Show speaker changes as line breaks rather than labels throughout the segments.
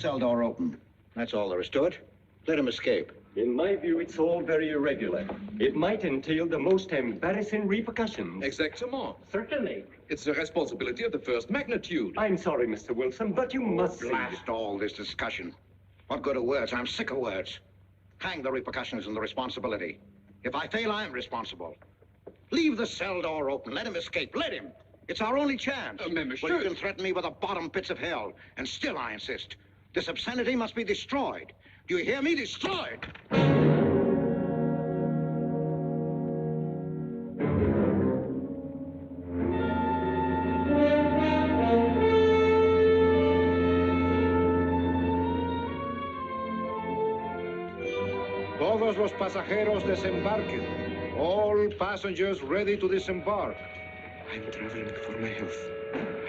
cell door open. That's all there is to it. Let him escape.
In my view, it's all very irregular. It might entail the most embarrassing repercussions.
Exactement.
Certainly.
It's a responsibility of the first magnitude.
I'm sorry, Mr. Wilson, but you must see.
Blast all this discussion. What good are words? I'm sick of words. Hang the repercussions and the responsibility. If I fail, I'm responsible. Leave the cell door open. Let him escape. Let him. It's our only chance.
Monsieur.
Well, you can threaten me with the bottom pits of hell, and still I insist. This obscenity must be destroyed. Do you hear me? Destroyed!
Todos los pasajeros desembarquen. All passengers ready to disembark.
I'm traveling for my health.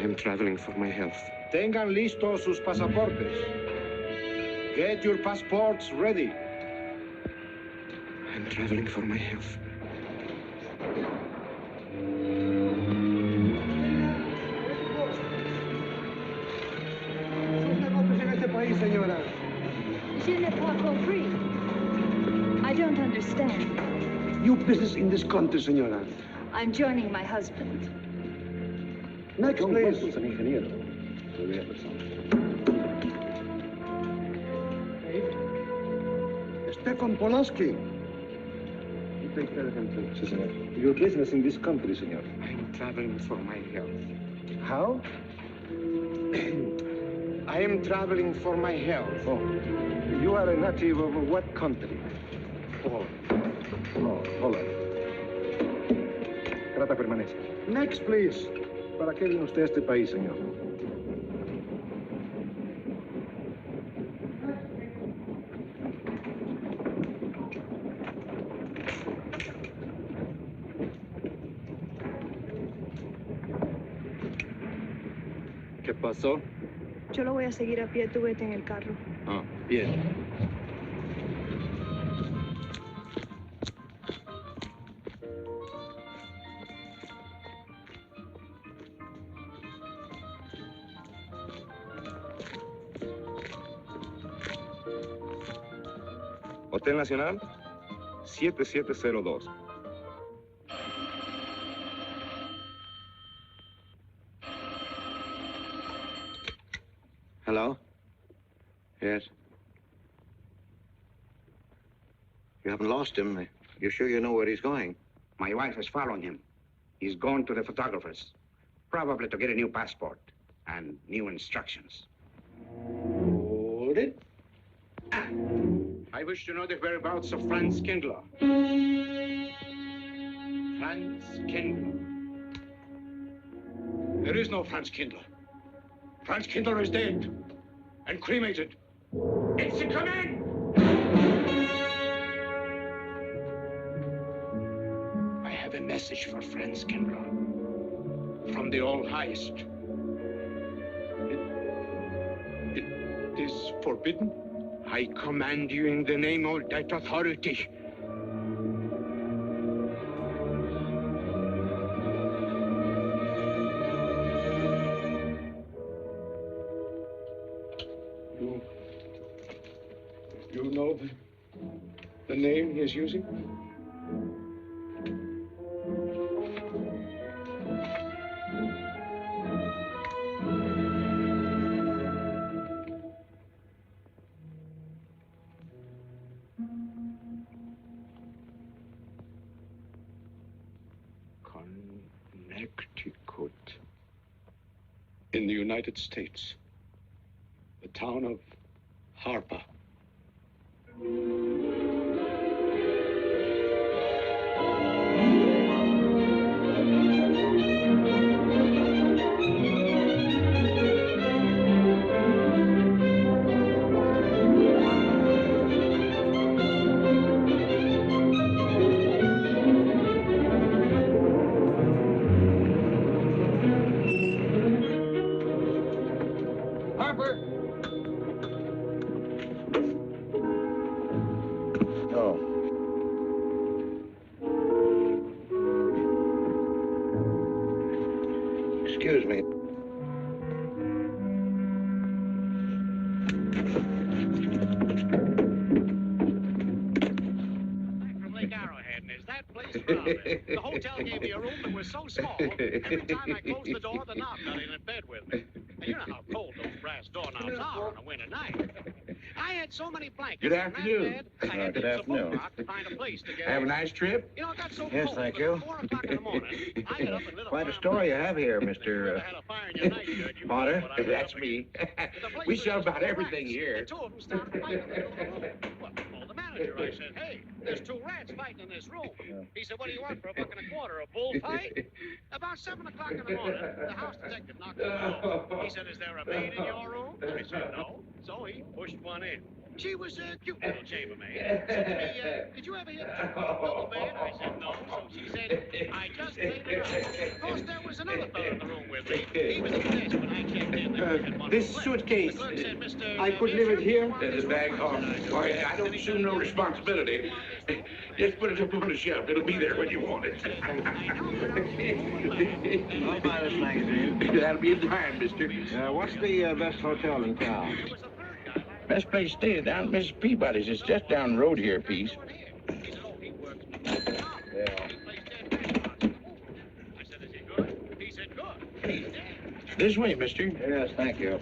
I'm traveling for my health.
Tengan listos sus pasaportes. Get your passports ready.
I'm traveling for my health.
Je n'ai pas compris. I don't understand.
Your business in this country, senora.
I'm joining my husband.
Next, please. Stefan Polaski. You take care of him, too.
Sí, señor. Your business in this country, senor.
I'm traveling for my health.
How?
I am traveling for my health.
Oh. You are a native of what country?
Poland.
Oh, Holland. Trata permanece. Next, please. ¿Para qué vino usted a este país, señor?
¿Qué pasó?
Yo lo voy a seguir a pie, tú vete en el carro.
Ah, bien.
Hotel Nacional, 7702.
Hello? Yes? You haven't lost him. You're sure you know where he's going?
My wife is following him. He's gone to the photographer's, probably to get a new passport and new instructions.
Hold it.
I wish to know the whereabouts of Franz Kindler. Franz Kindler. There is no Franz Kindler. Franz Kindler is dead and cremated. It's a command! I have a message for Franz Kindler from the All-Highest. It is forbidden. I command you in the name of that authority. You know the name he is using? Connecticut. In the United States. The town of Harper. Harper!
Oh. Excuse me. like Arrowhead, and is that place crowded? The hotel gave me a room that was so small, every time I closed the door, the knob got in bed with me. And you know how cold those brass doorknobs are on a winter night. I had so many blankets
Good afternoon.
in that bed, I had
Good
to use a
afternoon.
boat rock to find a place to get
Have a
in.
nice trip?
You know, it got so
Yes,
cold
thank
that
you.
at 4 o'clock in the morning, I got up and lit a
Quite a
fire
story you
in my
have here,
bedroom. If you ever
Mr.
had a fire in your nightshirt, you
Potter.
know what I was
That's
up
me.
against. The place
We
was
sell
just
about
full of
everything
rats,
here.
and 2 of them started fighting in the middle of the room. Well, I called the manager. I said, hey, there's 2 rats fighting in this room. He said, what do you want for $1.25? A bullfight? About 7 o'clock in the morning, the house detective knocked on the door. He said, is there a maid in your room? I said, no. So he pushed one in. She was a cute little chambermaid. Said to me, did you ever hear the double bed? I said, no. So she said, I just laid it out. Of course, there was another fellow in the room with me. He was at the desk when I checked in. There was one
This
left.
suitcase,
The clerk said, Mr.
I could leave it here?
Bishop,
The bag? Oh, I don't assume no responsibility. Just put it up on the shelf. It'll be there when you want it.
I'll buy this magazine.
That'll be in time, mister.
What's the best hotel in town?
Best place to stay down at Mrs. Peabody's. It's just down the road here a piece.
Yeah.
This way, mister.
Yes, thank you.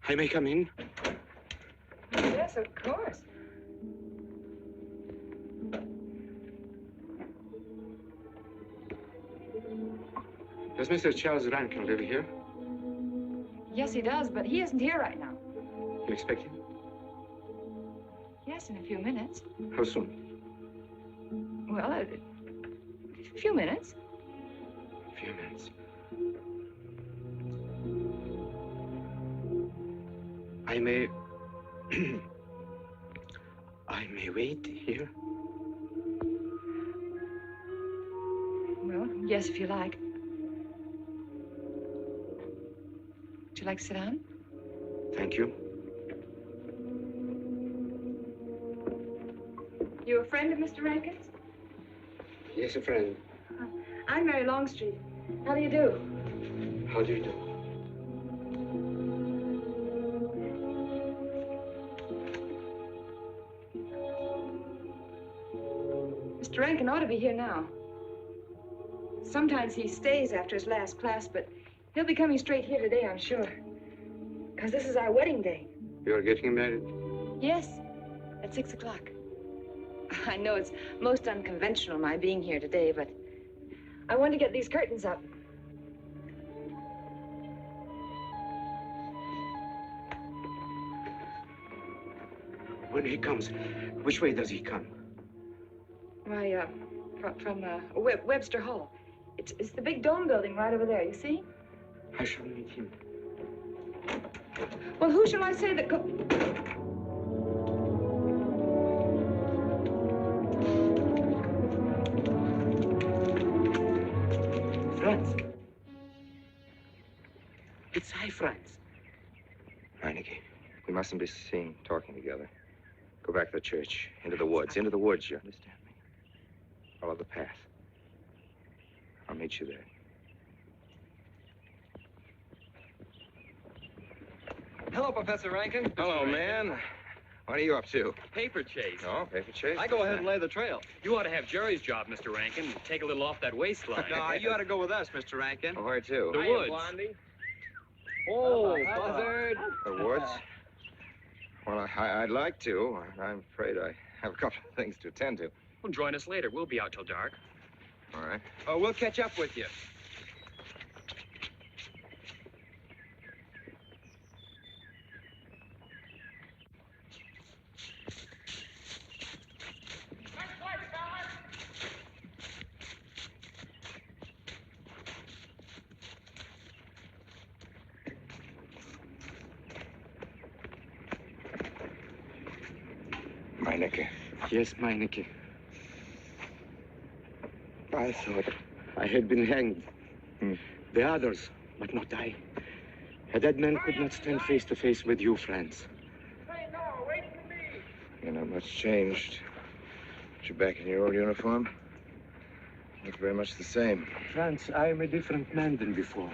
I may come in?
Yes, of course.
Does Mr. Charles Rankin live here?
Yes, he does, but he isn't here right now.
You expect him?
Yes, in a few minutes.
How soon?
Well, a few minutes.
A few minutes. I may... I may wait here?
Well, yes, if you like. Would you like to sit down?
Thank you.
You a friend of Mr. Rankin's?
Yes, a friend.
I'm Mary Longstreet. How do you do?
How do you do?
Mr. Rankin ought to be here now. Sometimes he stays after his last class, but he'll be coming straight here today, I'm sure. Because this is our wedding day.
You're getting married?
Yes, at 6 o'clock. I know it's most unconventional, my being here today, but I want to get these curtains up.
When he comes, which way does he come?
Why, from Webster Hall. It's the big dome building right over there, you see?
I shall meet him.
Well, who shall I say that go...
Franz. It's I, Franz.
Heineke, we mustn't be seen talking together. Go back to the church, into the woods, you understand me? Follow the path. I'll meet you there.
Hello, Professor Rankin.
Hello, man. What are you up to?
Paper chase.
Oh, paper chase?
I go ahead and lay the trail. You ought to have Jerry's job, Mr. Rankin. Take a little off that waistline.
No, you ought to go with us, Mr. Rankin.
Oh, where to?
The woods. Oh, Buzzard.
The woods? Well, I'd like to. I'm afraid I have a couple of things to attend to.
Well, join us later. We'll be out till dark.
All right.
Oh, we'll catch up with you.
Meineke.
Yes, Meineke. I thought I had been hanged. The others, but not I. A dead man could not stand face to face with you, Franz.
You're not much changed. But you're back in your old uniform. Look very much the same.
Franz, I am a different man than before.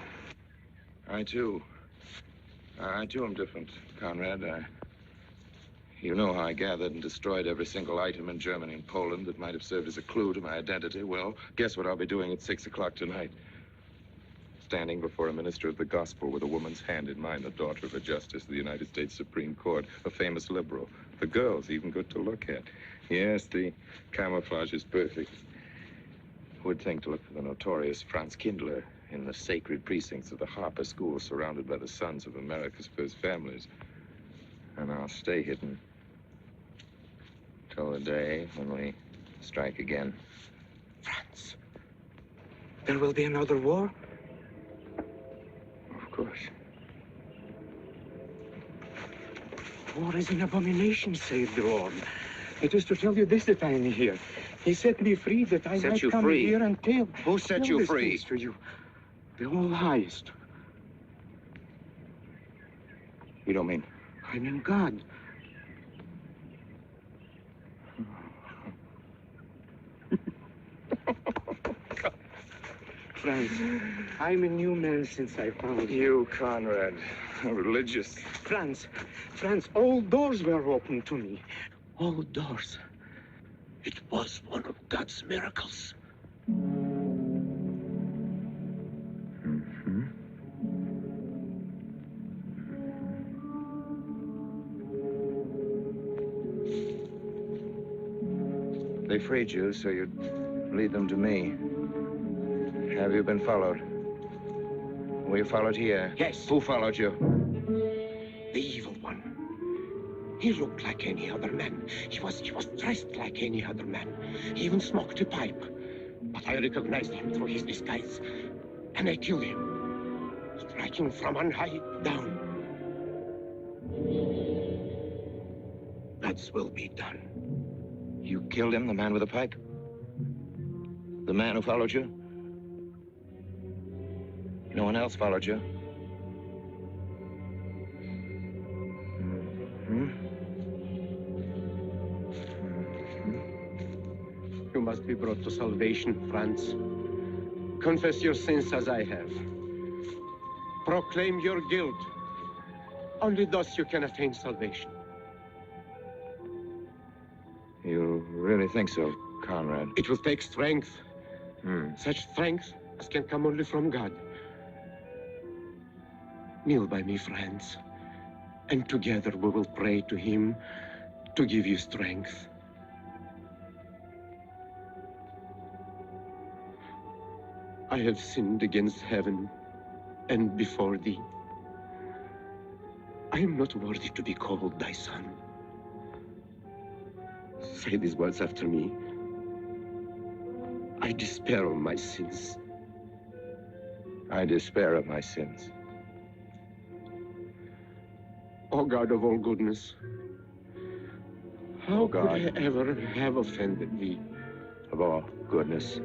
I too am different, Conrad. You know how I gathered and destroyed every single item in Germany and Poland that might have served as a clue to my identity. Well, guess what I'll be doing at 6 o'clock tonight? Standing before a minister of the gospel with a woman's hand in mine, the daughter of a justice of the United States Supreme Court, a famous liberal. The girl's even good to look at. Yes, the camouflage is perfect. Who would think to look for the notorious Franz Kindler in the sacred precincts of the Harper School, surrounded by the sons of America's first families? And I'll stay hidden till the day when we strike again.
Franz, there will be another war?
Of course.
War is an abomination, said the Lord. It is to tell you this that I am here. He set me free that I might come here and tell.
Who set you free?
To you. The All Highest.
You don't mean?
I mean God. Franz, I'm a new man since I found you.
You, Conrad, religious.
Franz, all doors were open to me. All doors. It was one of God's miracles.
They freed you so you'd lead them to me. Have you been followed? Were you followed here?
Yes.
Who followed you?
The evil one. He looked like any other man. He was dressed like any other man. He even smoked a pipe. But I recognized him through his disguise. And I killed him, striking from on high down. God's will be done.
You killed him, the man with the pipe? The man who followed you? No one else followed you?
You must be brought to salvation, Franz. Confess your sins as I have. Proclaim your guilt. Only thus you can attain salvation.
You really think so, Conrad?
It will take strength. Such strength as can come only from God. Kneel by me, Franz, and together we will pray to him to give you strength. I have sinned against heaven and before thee. I am not worthy to be called thy son. say these words after me. I despair of my sins.
I despair of my sins.
O God of all goodness, how could I ever have offended thee?
Of all goodness.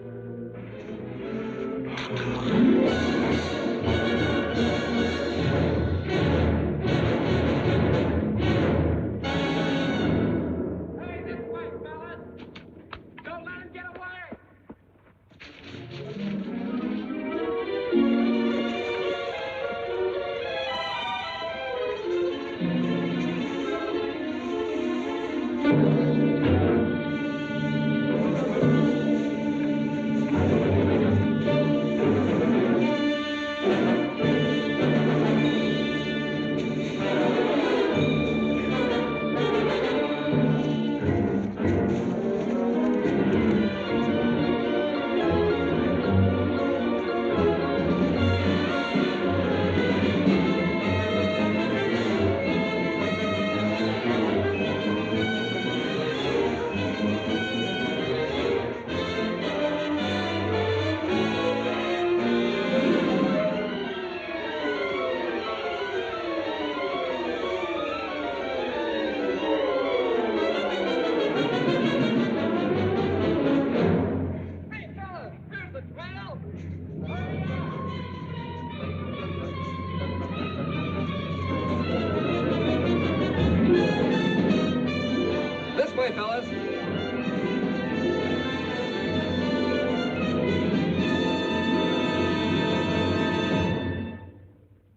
This way, fellas.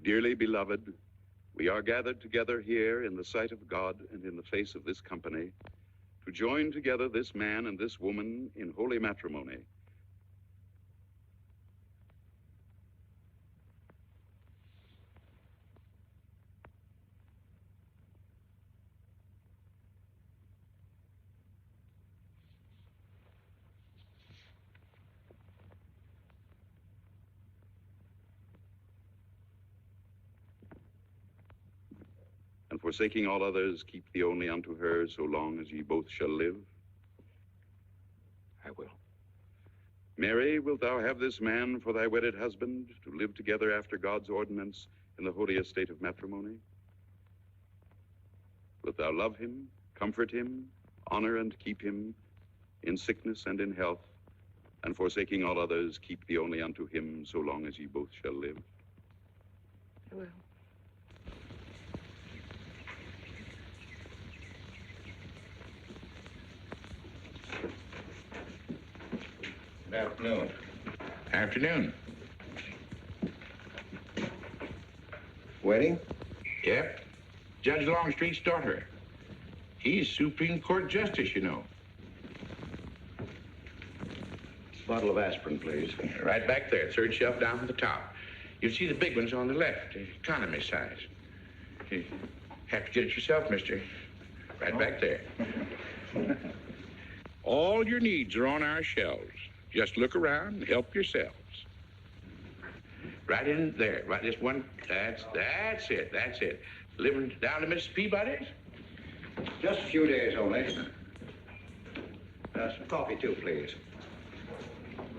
Dearly beloved, we are gathered together here in the sight of God and in the face of this company to join together this man and this woman in holy matrimony. And forsaking all others, keep thee only unto her so long as ye both shall live.
I will.
Mary, wilt thou have this man for thy wedded husband, to live together after God's ordinance in the holy estate of matrimony? Wilt thou love him, comfort him, honor and keep him in sickness and in health, and forsaking all others, keep thee only unto him so long as ye both shall live?
I will.
Good afternoon.
Afternoon.
Wedding?
Yep. Judge Longstreet's daughter. He's Supreme Court Justice, you know.
Bottle of aspirin, please.
Right back there, third shelf down at the top. You'll see the big ones on the left, the economy size. You have to get it yourself, mister. Right back there. All your needs are on our shelves. Just look around and help yourselves. Right in there, right this one. That's it. Living down to Mrs. Peabody's?
Just a few days only. Some coffee, too, please.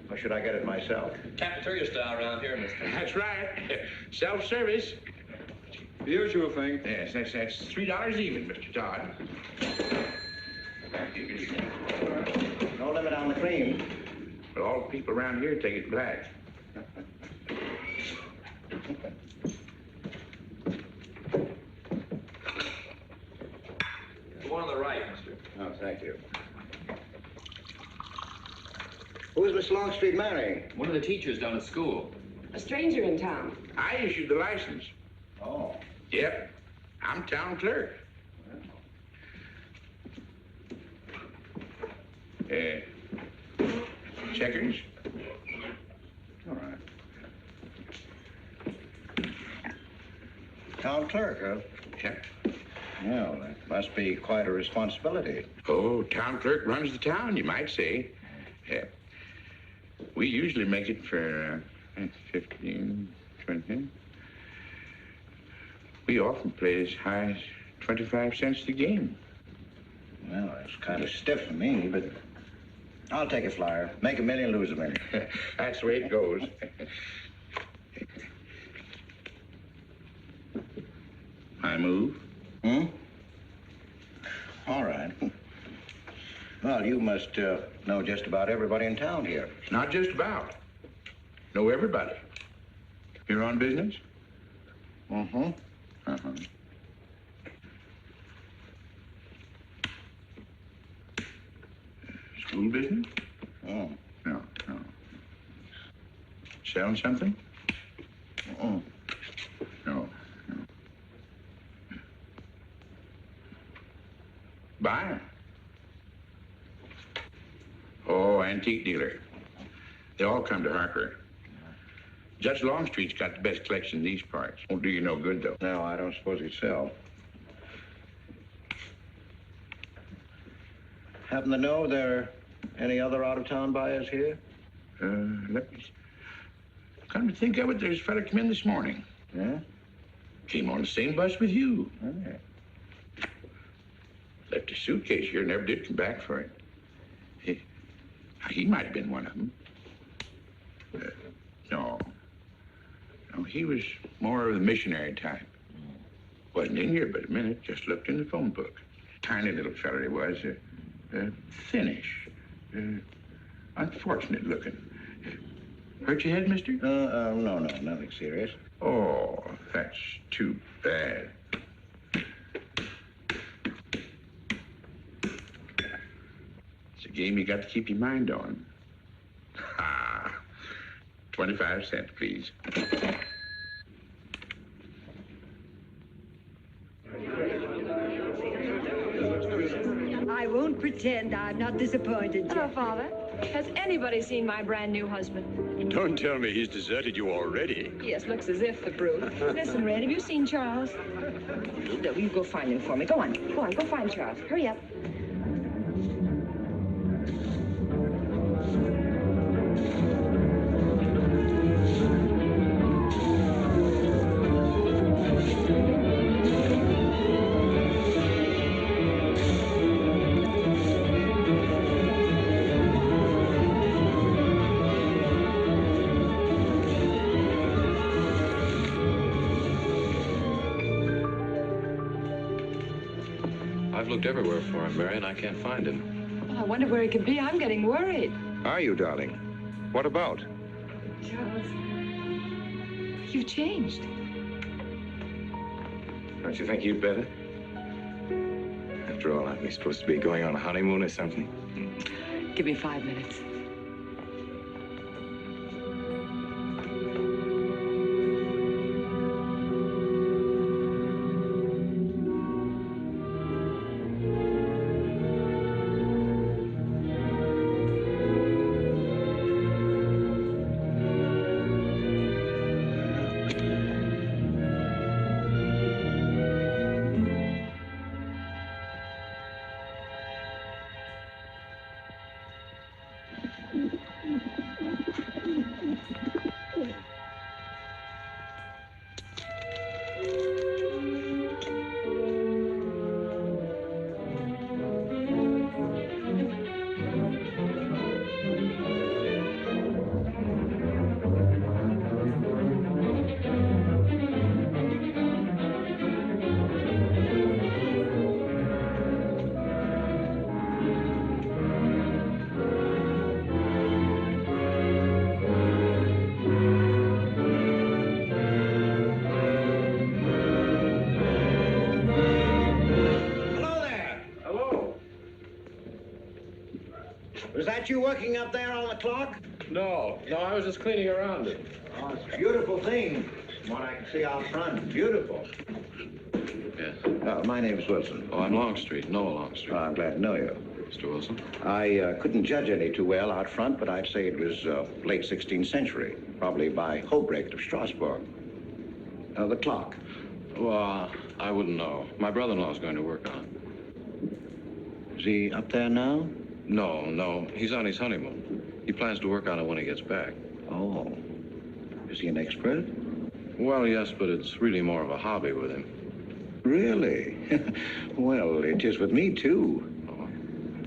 Or should I get it myself?
Cafeteria style around here, mister.
That's right. Self-service.
The usual thing.
Yes, that's $3 even, Mr. Todd.
No limit on the cream.
But all the people around here take it black.
The one on the right, mister.
Oh, thank you. Who is Miss Longstreet marrying?
One of the teachers down at school.
A stranger in town.
I issued the license.
Oh.
Yep. I'm town clerk. Checkers?
All right. Town clerk, huh?
Yep.
Well, that must be quite a responsibility.
Oh, town clerk runs the town, you might say. We usually make it for 15, 20. We often play as high as 25 cents a game.
Well, it's kind of stiff for me, but I'll take a flyer. Make a million, lose a million.
That's the way it goes. I move.
Hmm? All right. Well, you must know just about everybody in town here.
Not just about. Know everybody. You're on business?
Mm-hmm.
Uh-huh. School business?
Oh.
No. Selling something?
Mm-mm.
No. Buying? Oh, antique dealer. They all come to Harper. Judge Longstreet's got the best collection in these parts. Won't do you no good, though.
No, I don't suppose he'd sell. Happen to know there are any other out-of-town buyers here?
Let me... Come to think of it, there's a fella come in this morning.
Yeah?
Came on the same bus with you.
Okay.
Left his suitcase here, never did come back for it. He might have been one of them. No, he was more of the missionary type. Wasn't in here but a minute, just looked in the phone book. Tiny little fella he was, thinnish, unfortunate looking. Hurt your head, mister?
No, nothing serious.
Oh, that's too bad. It's a game you got to keep your mind on. Ha! 25 cents, please.
I won't pretend I'm not disappointed,
Hello,
Jeff.
Father. Has anybody seen my brand new husband?
Don't tell me he's deserted you already.
Yes, looks as if, the brute. Listen, Red, have you seen Charles? You go find him for me. Go on, go find Charles. Hurry up.
I've looked everywhere for him, Mary, and I can't find him.
Oh, I wonder where he could be. I'm getting worried.
Are you, darling? What about?
Charles, you've changed.
Don't you think you'd better? After all, aren't we supposed to be going on a honeymoon or something?
Give me 5 minutes.
Was that you working up there on the clock?
No, I was just cleaning around it.
Oh, it's a beautiful thing. From what I can see out front, beautiful.
Yes.
My name's Wilson.
Oh, I'm Longstreet, Noah Longstreet.
Oh, I'm glad to know you.
Mr. Wilson?
I couldn't judge any too well out front, but I'd say it was late 16th century, probably by Hobrecht of Strasbourg. The clock.
Well, I wouldn't know. My brother-in-law's going to work on it.
Is he up there now?
No. He's on his honeymoon. He plans to work on it when he gets back.
Oh. Is he an expert?
Well, yes, but it's really more of a hobby with him.
Really? Well, it is with me, too.
Oh,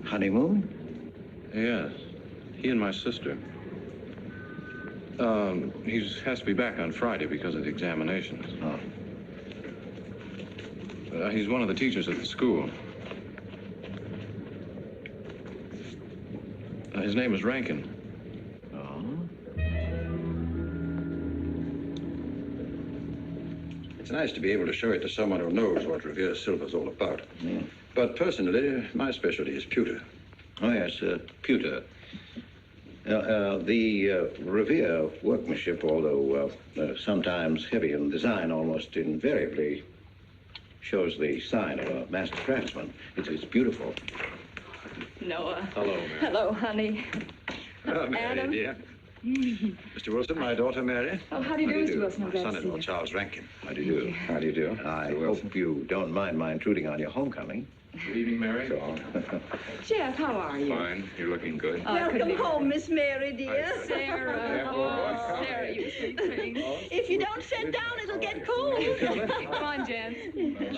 Honeymoon?
Yes. He and my sister. He has to be back on Friday because of the examinations.
Oh.
He's one of the teachers at the school. His name is Rankin.
It's nice to be able to show it to someone who knows what Revere Silver's all about. But personally, my specialty is pewter. Oh, yes, pewter. The Revere workmanship, although sometimes heavy in design, almost invariably shows the sign of a master craftsman. It's beautiful.
Noah.
Hello, Mary.
Hello, honey.
Hello, Mary,
Adam.
dear. Mr. Wilson, my daughter, Mary.
Oh, how do you do, Mr. Wilson? I'm
My
glad to see
son-in-law,
you.
Charles Rankin. How do you do? How do you do? I hope you don't mind my intruding on your homecoming.
Good evening, Mary.
Jeff, how are you?
Fine. You're looking good.
Welcome home,
Miss Mary, dear.
Sarah. Oh, Sarah, you sweet thing.
If you don't sit down, it'll get cold.
Come on, Jen.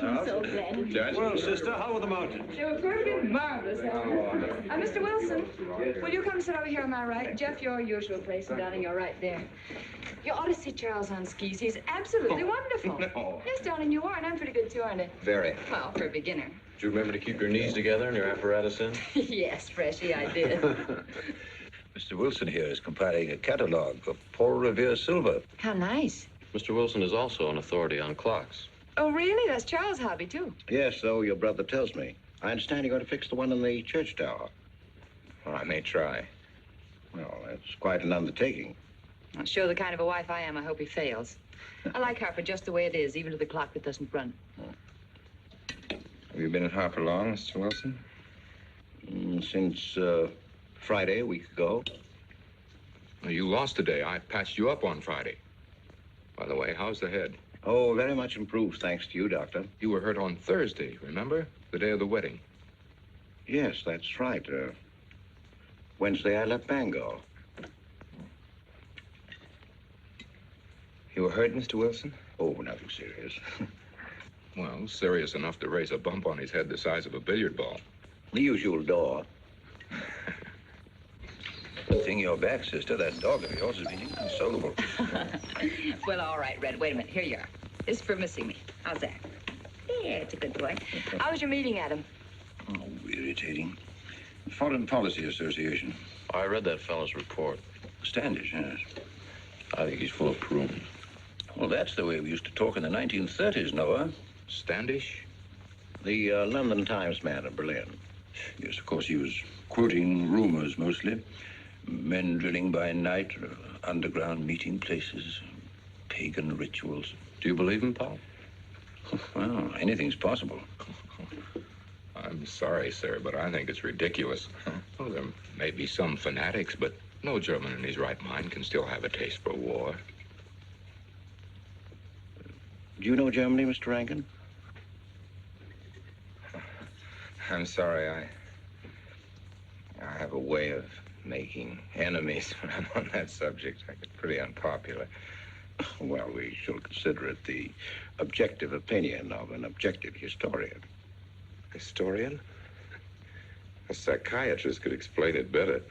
I'm so glad.
Well, sister, how were the mountains?
They were perfectly marvelous. Mr. Wilson, will you come sit over here on my right? Jeff, your usual place, and darling, you're right there. You ought to see Charles on skis. He's absolutely wonderful.
No.
Yes, darling, you are, and I'm pretty good too, aren't I?
Very.
Well, for a beginner.
Do you remember to keep your knees together and your apparatus in?
Yes, Freshy, I did.
Mr. Wilson here is compiling a catalog of Paul Revere silver.
How nice.
Mr. Wilson is also an authority on clocks.
Oh, really? That's Charles' hobby, too.
Yes, so your brother tells me. I understand you're going to fix the one in the church tower. Well, I may try. Well, that's quite an undertaking.
I'll show the kind of a wife I am. I hope he fails. I like Harper just the way it is, even to the clock that doesn't run.
Have you been at Harper long, Mr. Wilson? Since Friday, a week ago.
You lost today. I patched you up on Friday. By the way, how's the head?
Oh, very much improved, thanks to you, Doctor.
You were hurt on Thursday, remember? The day of the wedding.
Yes, that's right. Wednesday, I left Bangor.
You were hurt, Mr. Wilson?
Oh, nothing serious.
Well, serious enough to raise a bump on his head the size of a billiard ball.
The usual door. Good thing you're back, sister. That dog of yours has been inconsolable.
Well, all right, Red. Wait a minute. Here you are. This is for missing me. How's that? Yeah, it's a good boy. How was your meeting, Adam?
Oh, irritating. Foreign Policy Association.
I read that fellow's report.
Standish, yes.
I think he's full of prunes.
Well, that's the way we used to talk in the 1930s, Noah.
Standish?
The London Times man of Berlin. Yes, of course, he was quoting rumors mostly. Men drilling by night, underground meeting places, pagan rituals.
Do you believe him, Paul?
Well, anything's possible.
I'm sorry, sir, but I think it's ridiculous. Well, there may be some fanatics, but no German in his right mind can still have a taste for war.
Do you know Germany, Mr. Rankin?
I'm sorry, I have a way of making enemies when I'm on that subject. I get pretty unpopular.
Well, we shall consider it the objective opinion of an objective historian.
Historian? A psychiatrist could explain it better.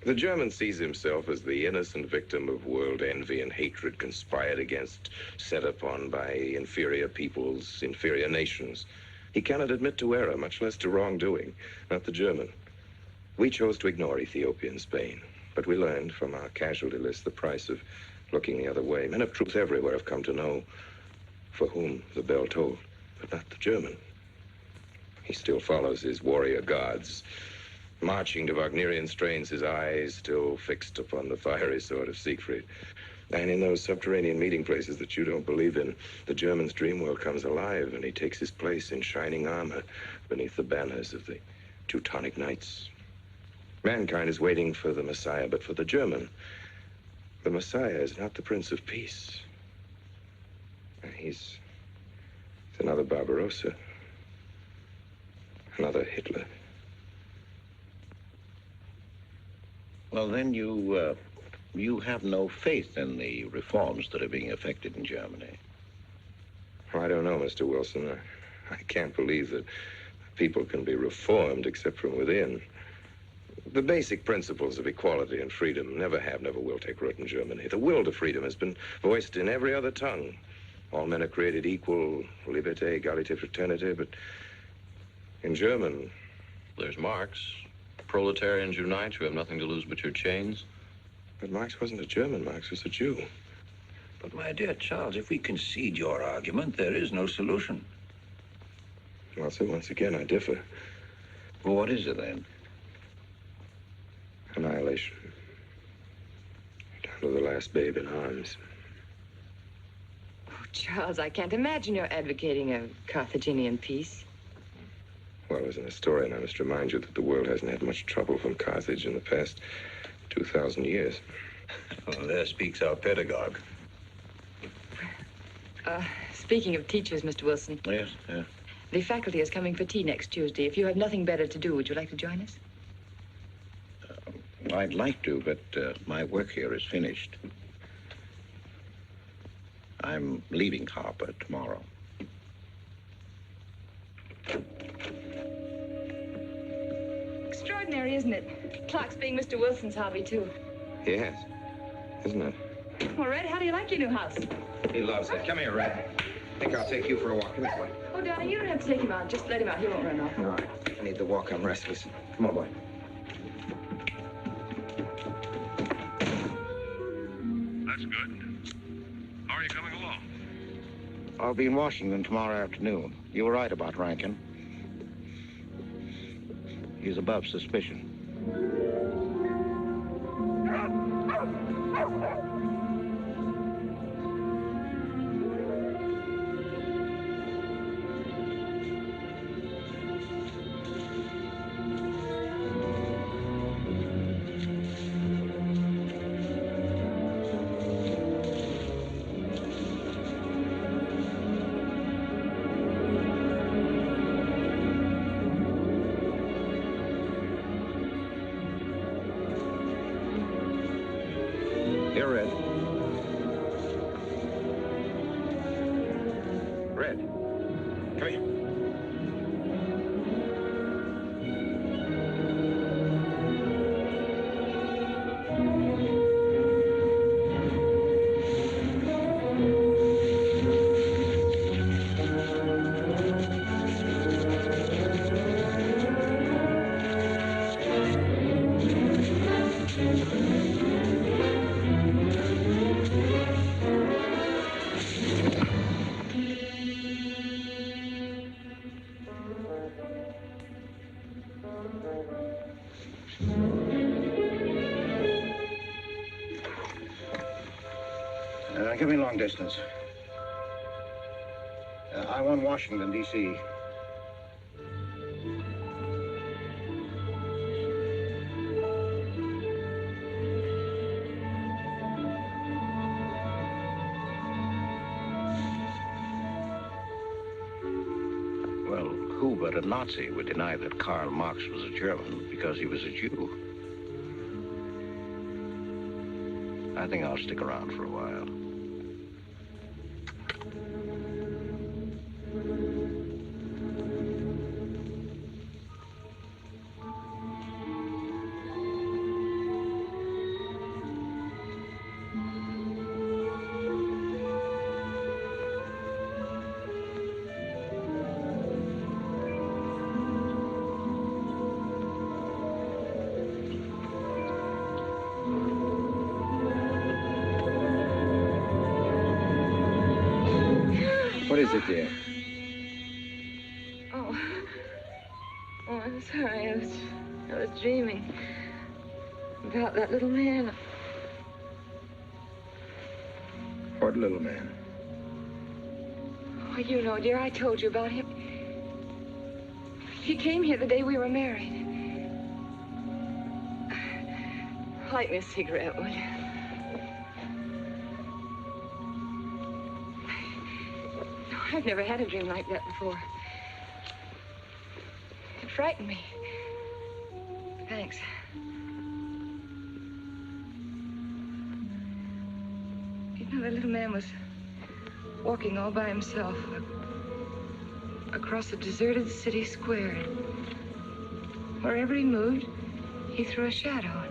The German sees himself as the innocent victim of world envy and hatred conspired against, set upon by inferior peoples, inferior nations. He cannot admit to error, much less to wrongdoing. Not the German. We chose to ignore Ethiopia and Spain, but we learned from our casualty list the price of looking the other way. Men of truth everywhere have come to know for whom the bell tolled, but not the German. He still follows his warrior gods, marching to Wagnerian strains, his eyes still fixed upon the fiery sword of Siegfried. And in those subterranean meeting places that you don't believe in, the German's dream world comes alive, and he takes his place in shining armor beneath the banners of the Teutonic Knights. Mankind is waiting for the Messiah, but for the German, the Messiah is not the Prince of Peace. He's another Barbarossa, another Hitler.
Well, then you have no faith in the reforms that are being effected in Germany.
Well, I don't know, Mr. Wilson. I can't believe that
people can be reformed except from within. The basic principles of equality and freedom never have, never will take root in Germany. The will to freedom has been voiced in every other tongue. All men are created equal, liberté, égalité, fraternité, but in German...
There's Marx. Proletarians unite, you have nothing to lose but your chains.
But Marx wasn't a German, Marx was a Jew.
But my dear Charles, if we concede your argument, there is no solution.
Well, sir, once again, I differ.
Well, what is it then?
Annihilation. Down to the last babe in arms.
Oh, Charles, I can't imagine you're advocating a Carthaginian peace.
Well, as an historian, I must remind you that the world hasn't had much trouble from Carthage in the past 2,000 years.
Well, there speaks our pedagogue.
Speaking of teachers, Mr. Wilson.
Yes, yeah.
The faculty is coming for tea next Tuesday. If you have nothing better to do, would you like to join us?
I'd like to, but my work here is finished. I'm leaving Harper tomorrow.
Extraordinary, isn't it? Clocks being Mr. Wilson's hobby, too.
Yes, isn't it?
Well, Red, how do you like your new house?
He loves it. Come here, Red. I think I'll take you for a walk. Come here, boy.
Oh, darling, you don't have to take him out. Just let him out. He won't run off.
All right. I need the walk. I'm restless. Come on, boy.
That's good. How are you coming along?
I'll be in Washington tomorrow afternoon. You were right about Rankin. He's above suspicion.
Here, Red. Red. Come here.
Give me long distance. I want Washington, D.C.
Well, who but a Nazi would deny that Karl Marx was a German because he was a Jew? I think I'll stick around for a while.
What is it, dear?
Oh, I'm sorry. I was dreaming about that little man.
What little man?
Oh, you know, dear, I told you about him. He came here the day we were married. Light me a cigarette, will you? No, I've never had a dream like that before. It frightened me. Thanks. You know, the little man was walking all by himself. across a deserted city square. Wherever he moved, he threw a shadow.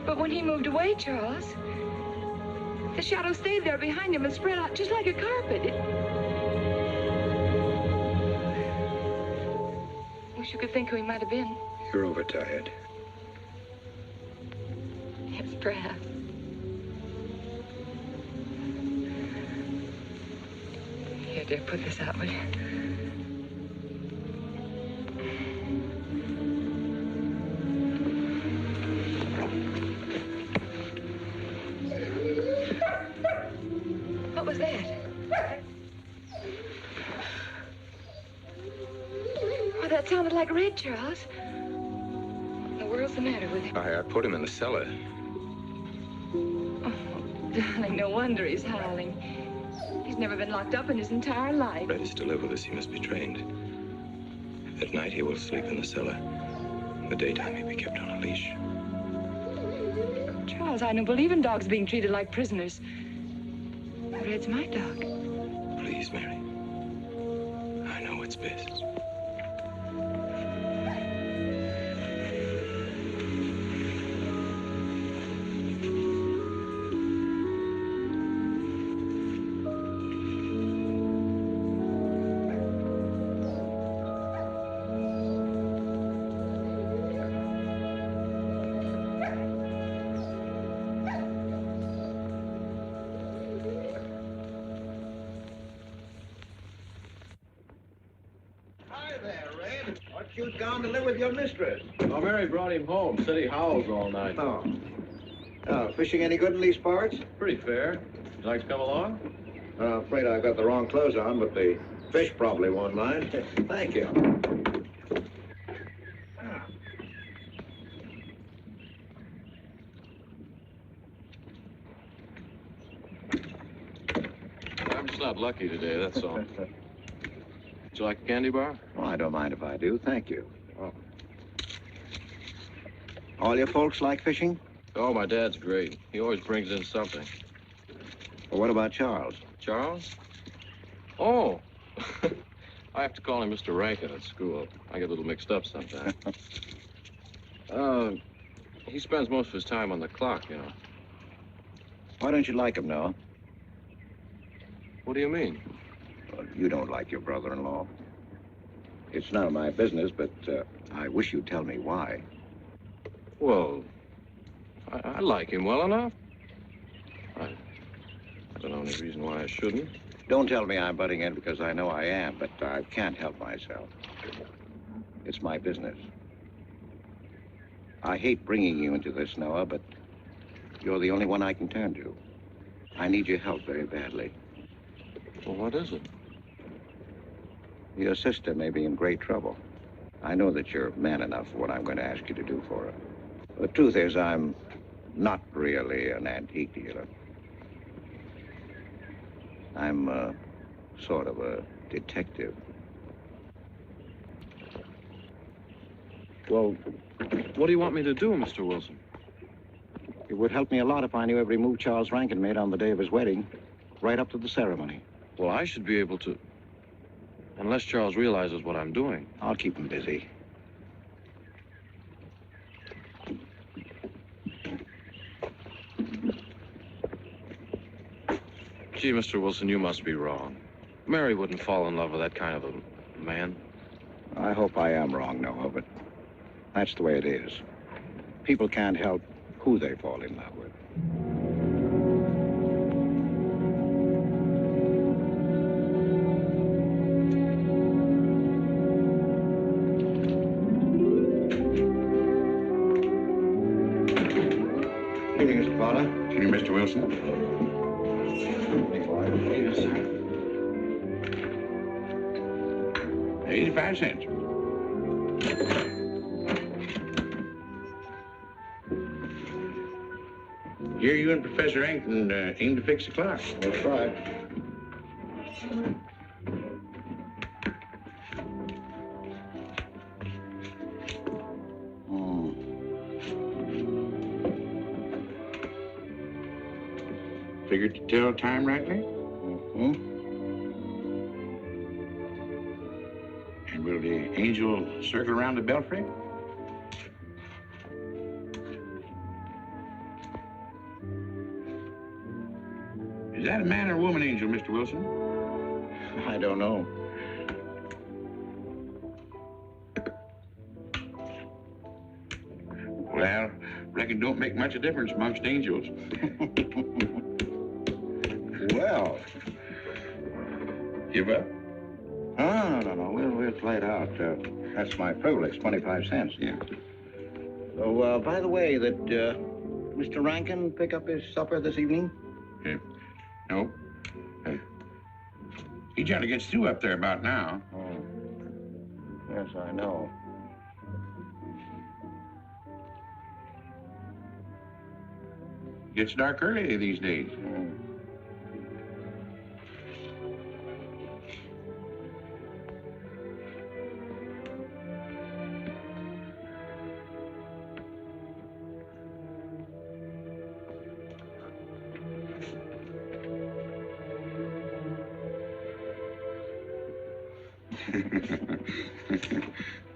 But when he moved away, Charles, the shadow stayed there behind him and spread out just like a carpet. Wish you could think who he might have been.
You're overtired.
Yes, perhaps. Here, dear, put this out, will you? What was that? Oh, that sounded like Red, Charles. What in the world's the matter with him?
I put him in the cellar.
Oh, darling, no wonder he's howling. He's never been locked up in his entire life.
Red is to live with us. He must be trained. At night, he will sleep in the cellar. In the daytime, he'll be kept on a leash.
Charles, I don't believe in dogs being treated like prisoners. Red's my dog.
Please, Mary. I know what's best.
You'd gone to live with your mistress.
Oh, Mary brought him home. Said he howls all night.
Oh. Fishing any good in these parts?
Pretty fair. Would you like to come along?
Afraid I've got the wrong clothes on, but the fish probably won't mind. Thank you.
I'm just not lucky today, that's all. Would you like a candy bar?
Oh, I don't mind if I do. Thank you. Oh. All your folks like fishing?
Oh, my dad's great. He always brings in something.
Well, what about Charles?
Charles? Oh. I have to call him Mr. Rankin at school. I get a little mixed up sometimes. He spends most of his time on the clock, you know.
Why don't you like him, Noah?
What do you mean?
Well, you don't like your brother-in-law. It's none of my business, but I wish you'd tell me why.
Well, I like him well enough. I don't know any reason why I shouldn't.
Don't tell me I'm butting in because I know I am, but I can't help myself. It's my business. I hate bringing you into this, Noah, but you're the only one I can turn to. I need your help very badly.
Well, what is it?
Your sister may be in great trouble. I know that you're man enough for what I'm going to ask you to do for her. The truth is, I'm not really an antique dealer. I'm sort of a detective.
Well, what do you want me to do, Mr. Wilson?
It would help me a lot if I knew every move Charles Rankin made on the day of his wedding, right up to the ceremony.
Well, I should be able to, unless Charles realizes what I'm doing.
I'll keep him busy.
Gee, Mr. Wilson, you must be wrong. Mary wouldn't fall in love with that kind of a man.
I hope I am wrong, Noah, but that's the way it is. People can't help who they fall in love with. Good evening, Mr. Fowler.
Good evening, Mr. Wilson.
Yes, sir.
85 cents. Here you and Professor Rankin aim to fix the clock.
We'll try.
Figured to tell time rightly?
Mm-hmm.
And will the angel circle around the belfry? Is that a man or a woman angel, Mr. Wilson?
I don't know.
Well, reckon don't make much of a difference amongst angels.
Well.
Give up?
No. We'll play it out. That's my privilege, 25 cents.
Yeah.
So, by the way, did Mr. Rankin pick up his supper this evening?
Yeah. No. He generally gets through up there about now.
Oh. Yes, I know.
Gets dark early these days.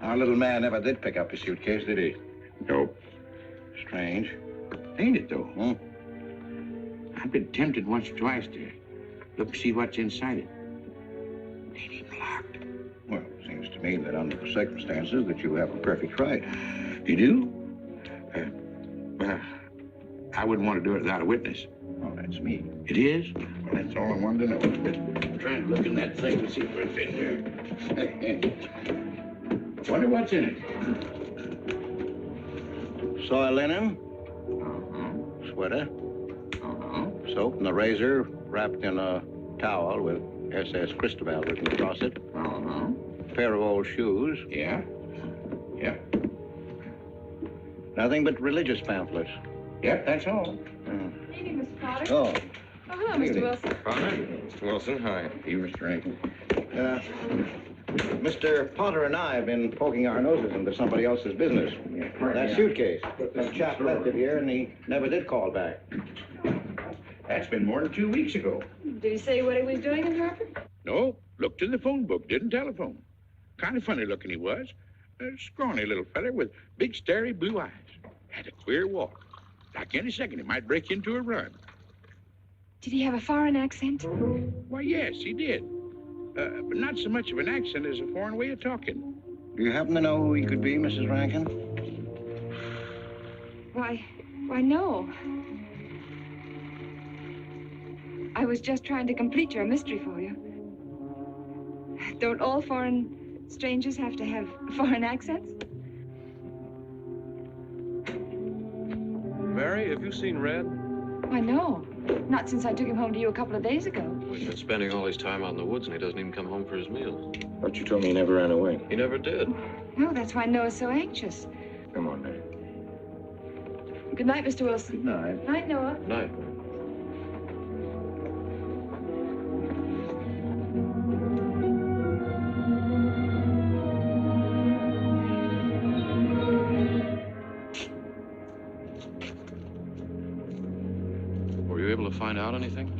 Our little man never did pick up his suitcase, did he?
Nope.
Strange.
Ain't it, though? I've been tempted once or twice to look and see what's inside it. Ain't even locked.
Well, it seems to me that under the circumstances that you have a perfect right.
You do? Well, I wouldn't want to do it without a witness.
Oh, that's me.
It is? Well, that's all I wanted to know. I'm trying to look in that thing to see what's in there. Wonder what's in it.
Soil linen, sweater, soap, and a razor wrapped in a towel with SS Cristobal written across it. A pair of old shoes.
Yeah. Yeah.
Nothing but religious pamphlets.
Yep, that's all.
Evening, Mr. Potter.
Oh.
Oh, hello, Mr. Wilson.
Potter? Mr. Wilson, hi.
You, Mr. Rankin.
Mr. Potter and I have been poking our noses into somebody else's business. That suitcase. Some chap left it here, and he never did call back.
That's been more than 2 weeks ago.
Did he say what he was doing in Hartford?
No, looked in the phone book, didn't telephone. Kind of funny looking he was. A scrawny little feller with big, starry blue eyes. Had a queer walk. Like any second, he might break into a run.
Did he have a foreign accent?
Why, yes, he did. But not so much of an accent as a foreign way of talking.
Do you happen to know who he could be, Mrs. Rankin?
Why, no. I was just trying to complete your mystery for you. Don't all foreign strangers have to have foreign accents?
Mary, have you seen Red?
Why, no. Not since I took him home to you a couple of days ago.
He's been spending all his time out in the woods, and he doesn't even come home for his meals.
But you told me he never ran away.
He never did.
No, that's why Noah's so anxious.
Come on, Mary.
Good night, Mr. Wilson.
Good night.
Night, Noah.
Night. Were you able to find out anything?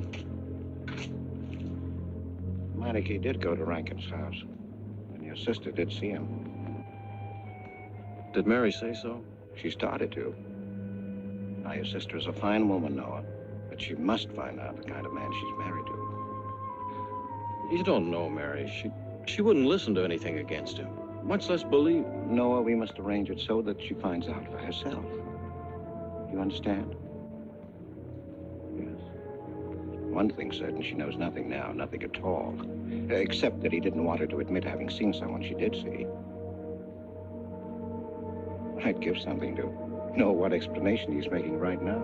Meineke did go to Rankin's house, and your sister did see him.
Did Mary say so?
She started to. Now, your sister is a fine woman, Noah, but she must find out the kind of man she's married to.
You don't know Mary. She wouldn't listen to anything against him, much less believe.
Noah, we must arrange it so that she finds out for herself. You understand? Yes. One thing's certain, she knows nothing now, nothing at all. Except that he didn't want her to admit having seen someone she did see. I'd give something to know what explanation he's making right now.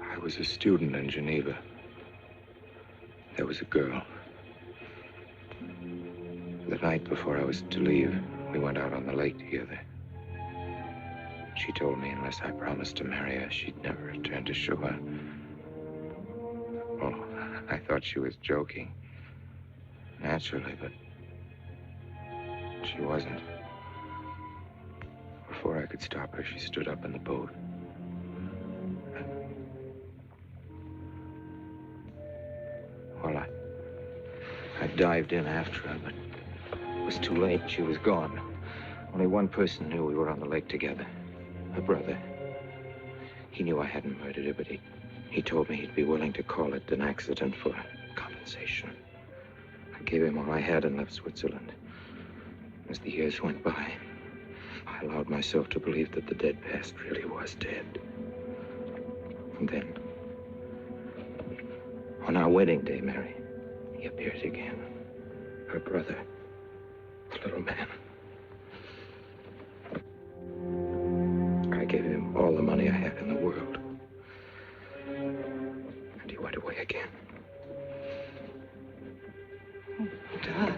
I was a student in Geneva. There was a girl. The night before I was to leave, we went out on the lake together. She told me unless I promised to marry her, she'd never return to shore. Oh, I thought she was joking. Naturally, but she wasn't. Before I could stop her, she stood up in the boat. Well, I dived in after her, but
was too late. She was gone. Only one person knew we were on the lake together. Her brother. He knew I hadn't murdered her, but he told me he'd be willing to call it an accident for compensation. I gave him all I had and left Switzerland. As the years went by, I allowed myself to believe that the dead past really was dead. And then, on our wedding day, Mary, he appeared again. Her brother, the little man. I gave him all the money I had in the world. And he went away again.
Oh, darling.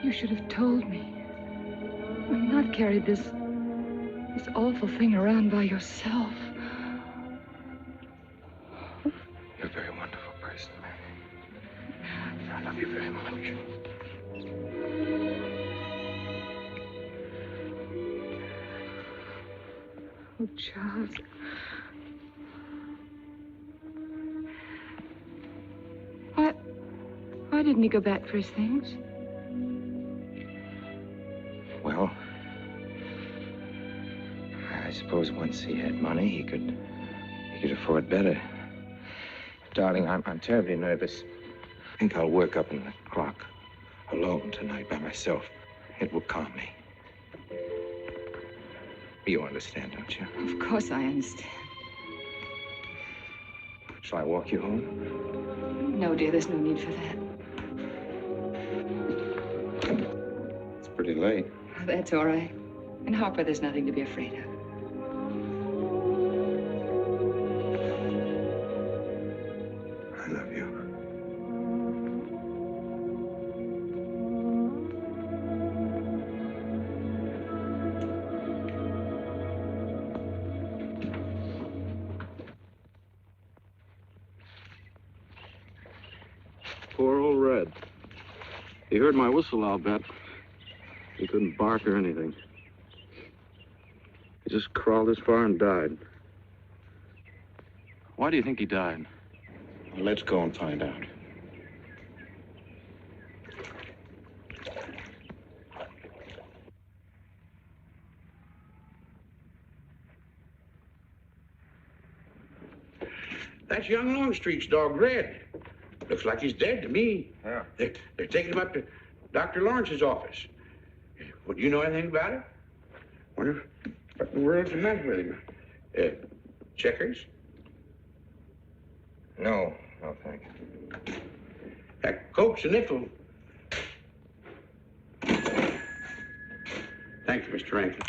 You should have told me. And not carried this awful thing around by yourself.
You're a very wonderful person, Mary. I love you very much.
Oh, Charles. Why didn't he go back for his things?
Well, I suppose once he had money, he could afford better. Darling, I'm terribly nervous. I think I'll work up in the clock alone tonight by myself. It will calm me. You understand, don't you?
Of course I understand.
Shall I walk you home?
No, dear, there's no need for that.
It's pretty late.
Oh, that's all right. In Harper, there's nothing to be afraid of.
I love you.
Poor old Red. He heard my whistle, I'll bet. He couldn't bark or anything. He just crawled this far and died. Why do you think he died?
Well, let's go and find out.
That's young Longstreet's dog, Red. Looks like he's dead to me.
Yeah.
They're taking him up to Dr. Lawrence's office. Would you know anything about it? Wonder what in the world's the matter with him? Checkers?
No, thank you.
Coke's a nickel. Thank you, Mr. Rankin.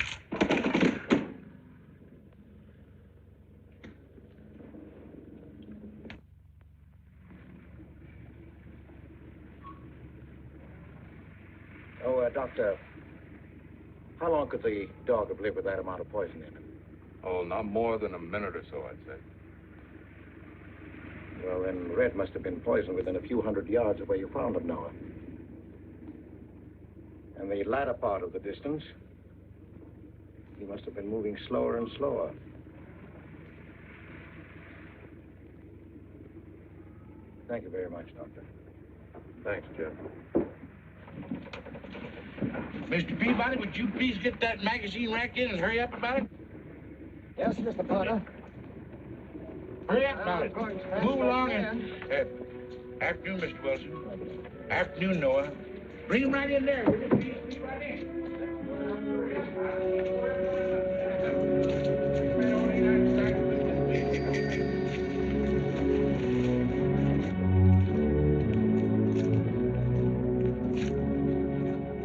Oh, Doctor, how long could the dog have lived with that amount of poison in him?
Oh, not more than a minute or so, I'd say.
Well, then Red must have been poisoned within a few hundred yards of where you found him, Noah. And the latter part of the distance, he must have been moving slower and slower. Thank you very much, Doctor.
Thanks, Jeff.
Mr. Peabody, would you please get that magazine rack in and hurry up about it?
Yes, Mr. Potter.
Hurry up about it. Move along and... afternoon, Mr. Wilson. Afternoon, Noah. Bring him right in there, will you please? Bring him right in.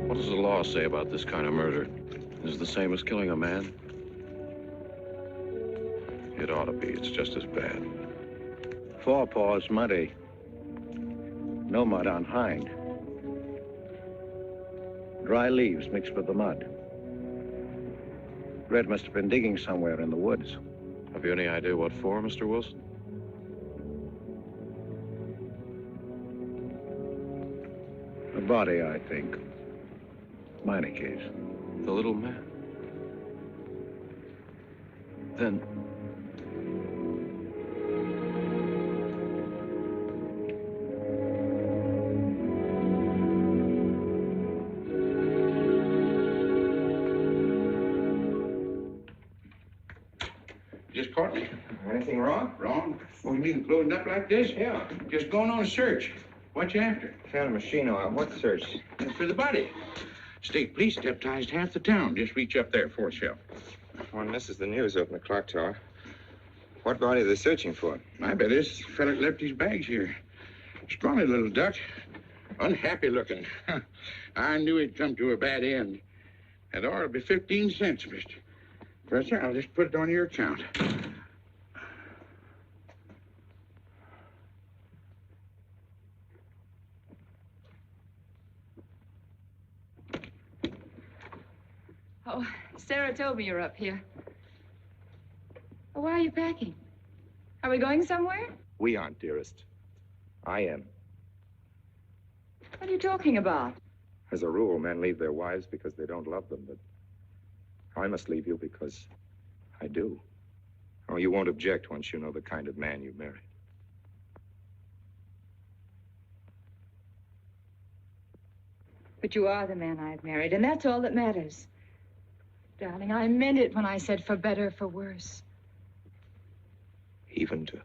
What does the law say about this kind of murder? Is it the same as killing a man? It ought to be. It's just as bad.
Forepaw's muddy. No mud on hind. Dry leaves mixed with the mud. Red must have been digging somewhere in the woods.
Have you any idea what for, Mr. Wilson?
A body, I think. Minor case.
The little man? Then...
just caught me.
Anything wrong?
Wrong? Oh, you mean loading up like this?
Yeah.
Just going on a search. What you after?
Found a machine oil. What search?
For the body. State police deputized half the town. Just reach up there, fourth shelf.
One misses the news up in the clock tower. What body are they searching for?
I bet it's the fella that left his bags here. Scrawny little duck. Unhappy looking. I knew he'd come to a bad end. That ought to be 15 cents, mister. Professor, I'll just put it on your account.
Oh, Sarah told me you're up here. Oh, why are you packing? Are we going somewhere?
We aren't, dearest. I am.
What are you talking about?
As a rule, men leave their wives because they don't love them, but I must leave you because I do. Oh, you won't object once you know the kind of man you married.
But you are the man I've married, and that's all that matters. Darling, I meant it when I said for better, for worse.
Even to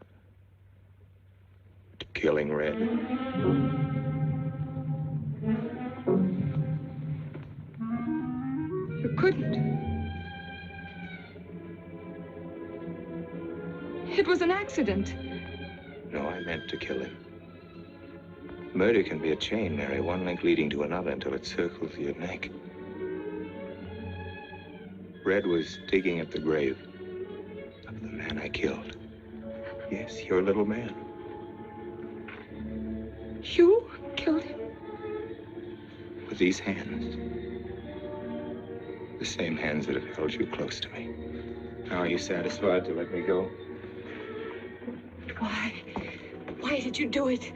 killing Red.
You couldn't. It was an accident.
No, I meant to kill him. Murder can be a chain, Mary, one link leading to another until it circles your neck. Red was digging at the grave of the man I killed. Yes, your little man.
You killed him?
With these hands. The same hands that have held you close to me. Now, are you satisfied to let me go?
Why? Why did you do it?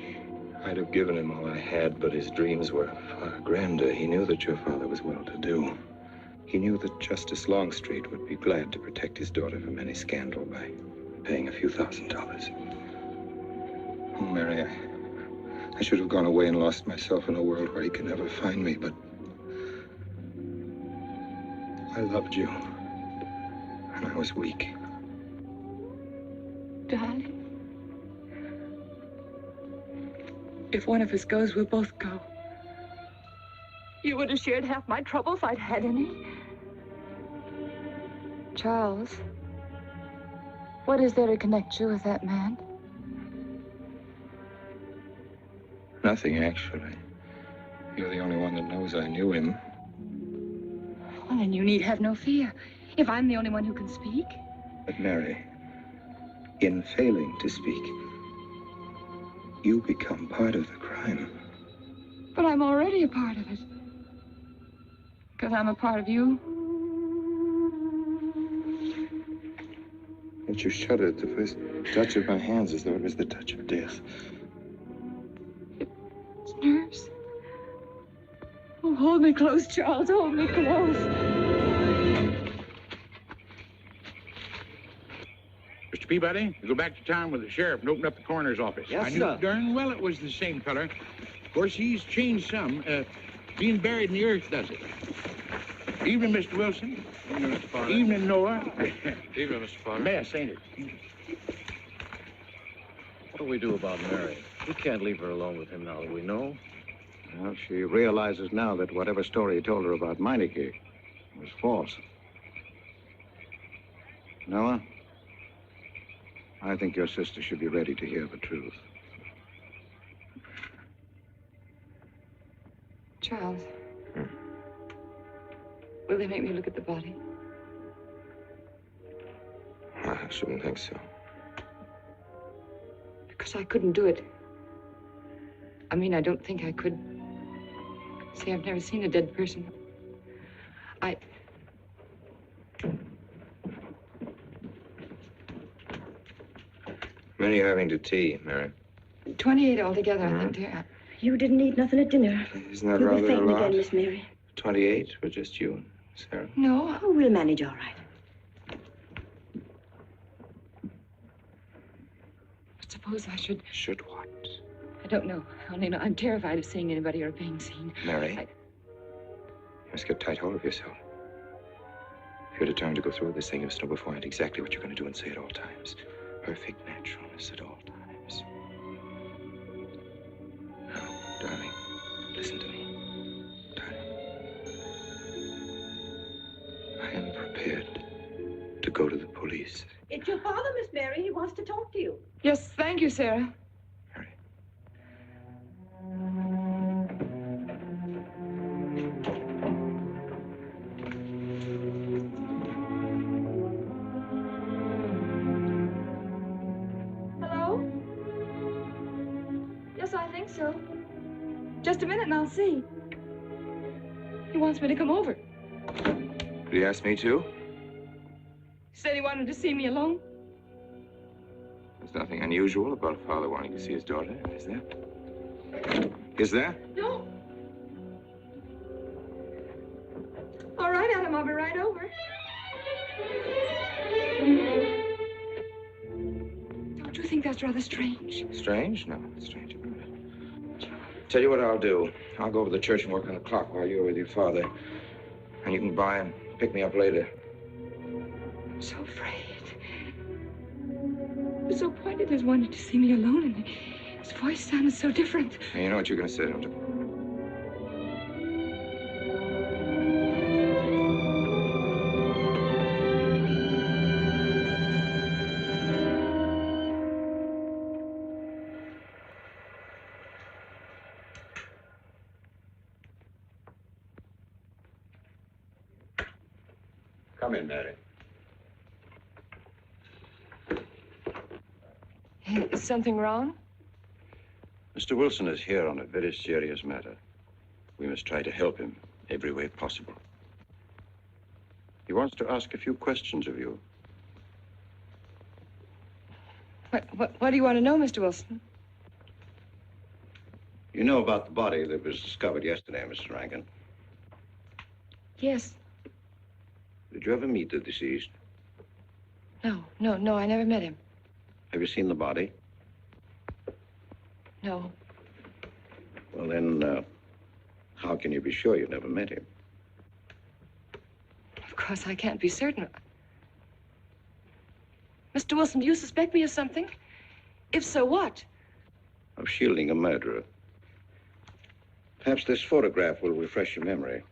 I'd have given him all I had, but his dreams were far grander. He knew that your father was well-to-do. He knew that Justice Longstreet would be glad to protect his daughter from any scandal by paying a few $1,000s. Oh, Mary, I should have gone away and lost myself in a world where he could never find me, but I loved you, and I was weak.
Darling, if one of us goes, we'll both go. You would have shared half my trouble if I'd had any. Charles, what is there to connect you with that man?
Nothing, actually. You're the only one that knows I knew him.
Well, then you need have no fear. If I'm the only one who can speak.
But Mary, in failing to speak, you become part of the crime.
But I'm already a part of it. Because I'm a part of you.
And you shuddered at the first touch of my hands as though it was the touch of death.
It's nerves. Oh, hold me close, Charles. Hold me close.
Mr. Peabody, you go back to town with the sheriff and open up the coroner's office.
Yes,
I knew
sir.
darn well it was the same feller. Of course, he's changed some. Being buried in the earth does it. Evening, Mr. Wilson.
Evening, Mr. Potter.
Evening, Noah.
Evening, Mr. Potter.
Mess, ain't it?
What do we do about Mary? We can't leave her alone with him now that we know.
Well, she realizes now that whatever story he told her about Meineke was false. Noah, I think your sister should be ready to hear the truth.
Charles. Will they make me look at the body?
I shouldn't think so.
Because I couldn't do it. I mean, I don't think I could. See, I've never seen a dead person.
Many are having to tea, Mary.
28 altogether, I think, dear.
You didn't eat nothing at dinner.
Isn't that
You'll
rather
be
a
fainting
lot?
again, Miss Mary.
28 for just you and Sarah?
No.
Oh, we'll manage all right.
But suppose I should...
Should what?
I don't know. I only know I'm terrified of seeing anybody or being seen.
Mary, you must get tight hold of yourself. You're determined to go through with this thing. You must know beforehand exactly what you're going to do and say at all times. Perfect naturalness at all times. Now, darling, listen to me. Darling. I am prepared to go to the police.
It's your father, Miss Mary. He wants to talk to you.
Yes, thank you, Sarah. Hello? Yes, I think so. Just a minute and I'll see. He wants me to come over.
Did he ask me to?
He said he wanted to see me alone.
There's nothing unusual about a father wanting to see his daughter, is there? Is there?
No. All right, Adam, I'll be right over. Don't you think that's rather strange?
Strange? No, it's strange. Tell you what I'll do. I'll go over to the church and work on the clock while you're with your father. And you can buy and pick me up later.
I'm so afraid. He was so pointed as wanted to see me alone, and his voice sounded so different.
And you know what you're going to say, don't you?
Come in, Mary.
Is something wrong?
Mr. Wilson is here on a very serious matter. We must try to help him every way possible. He wants to ask a few questions of you.
What do you want to know, Mr. Wilson?
You know about the body that was discovered yesterday, Mrs. Rankin.
Yes.
Did you ever meet the deceased?
No, I never met him.
Have you seen the body?
No.
Well, then, how can you be sure you never met him?
Of course, I can't be certain. Mr. Wilson, do you suspect me of something? If so, what?
Of shielding a murderer. Perhaps this photograph will refresh your memory.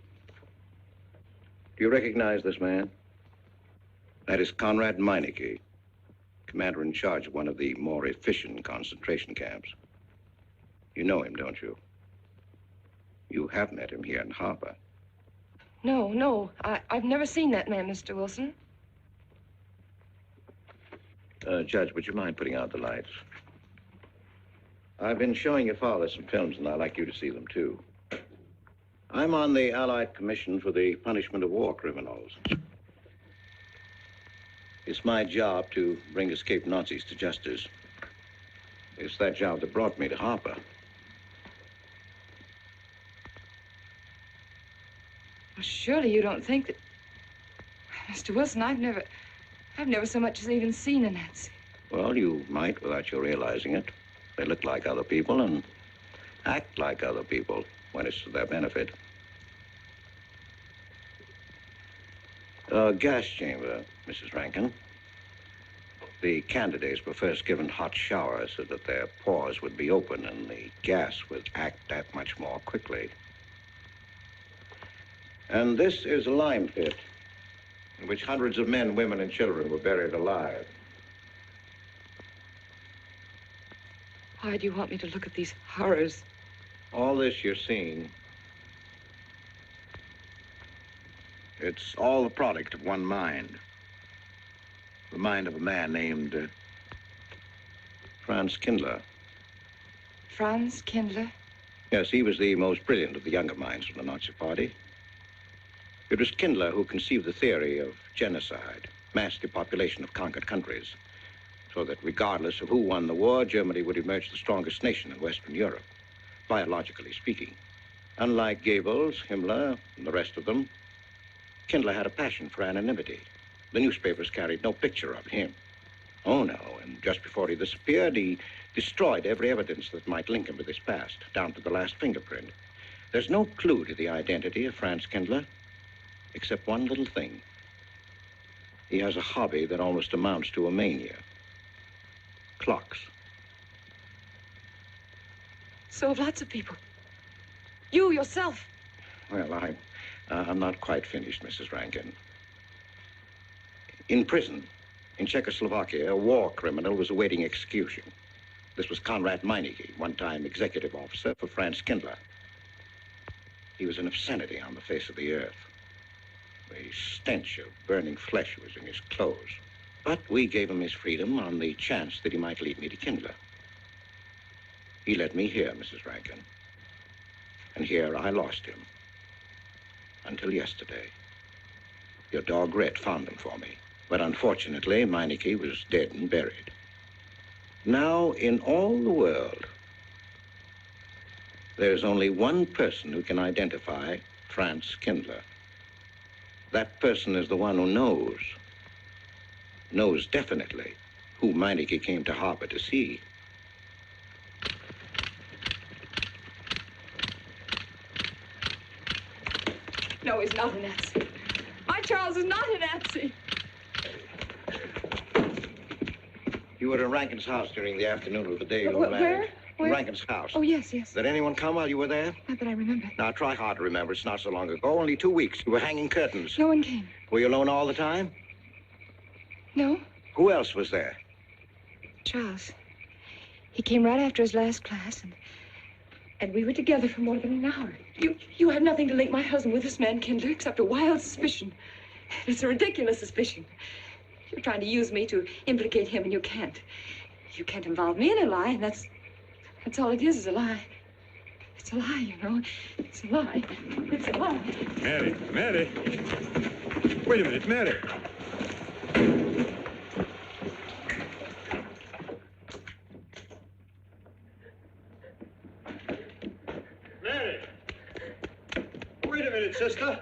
Do you recognize this man? That is Conrad Meineke, commander in charge of one of the more efficient concentration camps. You know him, don't you? You have met him here in Harper.
No, I've never seen that man, Mr. Wilson.
Judge, would you mind putting out the lights? I've been showing your father some films, and I'd like you to see them, too. I'm on the Allied Commission for the Punishment of War Criminals. It's my job to bring escaped Nazis to justice. It's that job that brought me to Harper.
Well, surely you don't think that... Mr. Wilson, I've never so much as even seen a Nazi.
Well, you might without you realizing it. They look like other people and act like other people when it's to their benefit. A gas chamber, Mrs. Rankin. The candidates were first given hot showers so that their pores would be open and the gas would act that much more quickly. And this is a lime pit in which hundreds of men, women, and children were buried alive.
Why do you want me to look at these horrors?
All this you're seeing, it's all the product of one mind. The mind of a man named Franz Kindler.
Franz Kindler?
Yes, he was the most brilliant of the younger minds of the Nazi Party. It was Kindler who conceived the theory of genocide, mass depopulation of conquered countries, so that regardless of who won the war, Germany would emerge the strongest nation in Western Europe, biologically speaking. Unlike Goebbels, Himmler, and the rest of them, Kindler had a passion for anonymity. The newspapers carried no picture of him. Oh, no, and just before he disappeared, he destroyed every evidence that might link him with his past, down to the last fingerprint. There's no clue to the identity of Franz Kindler, except one little thing. He has a hobby that almost amounts to a mania. Clocks.
So have lots of people. You yourself.
Well, I'm not quite finished, Mrs. Rankin. In prison, in Czechoslovakia, a war criminal was awaiting execution. This was Conrad Meineke, one-time executive officer for Franz Kindler. He was an obscenity on the face of the earth. The stench of burning flesh was in his clothes. But we gave him his freedom on the chance that he might lead me to Kindler. He led me here, Mrs. Rankin. And here I lost him. Until yesterday. Your dog Red found him for me. But unfortunately, Meineke was dead and buried. Now, in all the world, there's only one person who can identify Franz Kindler. That person is the one who knows definitely who Meineke came to harbor to see.
No, he's not a Nazi. My Charles is not a Nazi.
You were at Rankin's house during the afternoon of the day you were married.
Where? Where?
Rankin's house.
Oh, yes, yes.
Did anyone come while you were there?
Not that I remember.
Now, try hard to remember. It's not so long ago. Only 2 weeks. You were hanging curtains.
No one came.
Were you alone all the time?
No.
Who else was there?
Charles. He came right after his last class, and we were together for more than an hour. You have nothing to link my husband with this man, Kindler, except a wild suspicion. It's a ridiculous suspicion. You're trying to use me to implicate him, and you can't. You can't involve me in a lie, and that's all it is a lie. It's a lie, you know. It's a lie. It's a lie.
Mary. Wait a minute, Mary. Mary! Wait a minute, sister.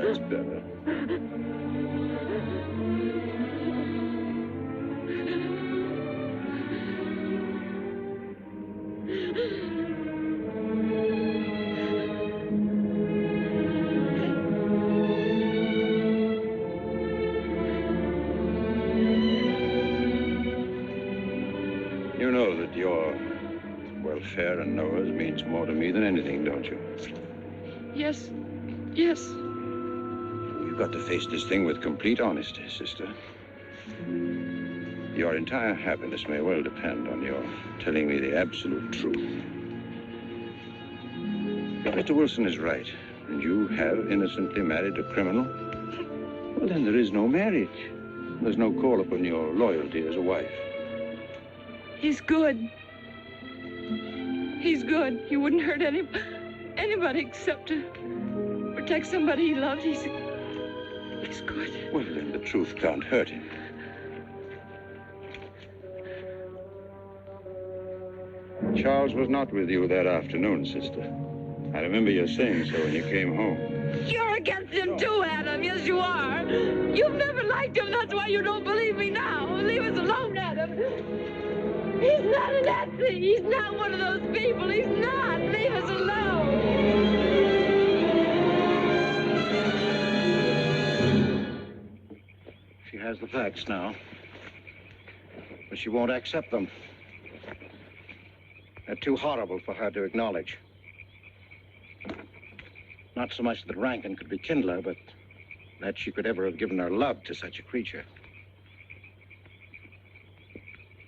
That's better.
You know that your welfare and Noah's means more to me than anything, don't you?
Yes. Yes.
You've got to face this thing with complete honesty, sister. Your entire happiness may well depend on your telling me the absolute truth. If Mr. Wilson is right, and you have innocently married a criminal, well, then there is no marriage. There's no call upon your loyalty as a wife.
He's good. He's good. He wouldn't hurt anybody except to protect somebody he loved. He's good.
Well, then the truth can't hurt him. Charles was not with you that afternoon, sister. I remember you saying so when you came home.
You're against him too, Adam. Yes, you are. You've never liked him. That's why you don't believe me now. Leave us alone, Adam. He's not a Nazi. He's not one of those people. He's not. Leave us alone.
She has the facts now, but she won't accept them. They're too horrible for her to acknowledge. Not so much that Rankin could be Kindler, but that she could ever have given her love to such a creature.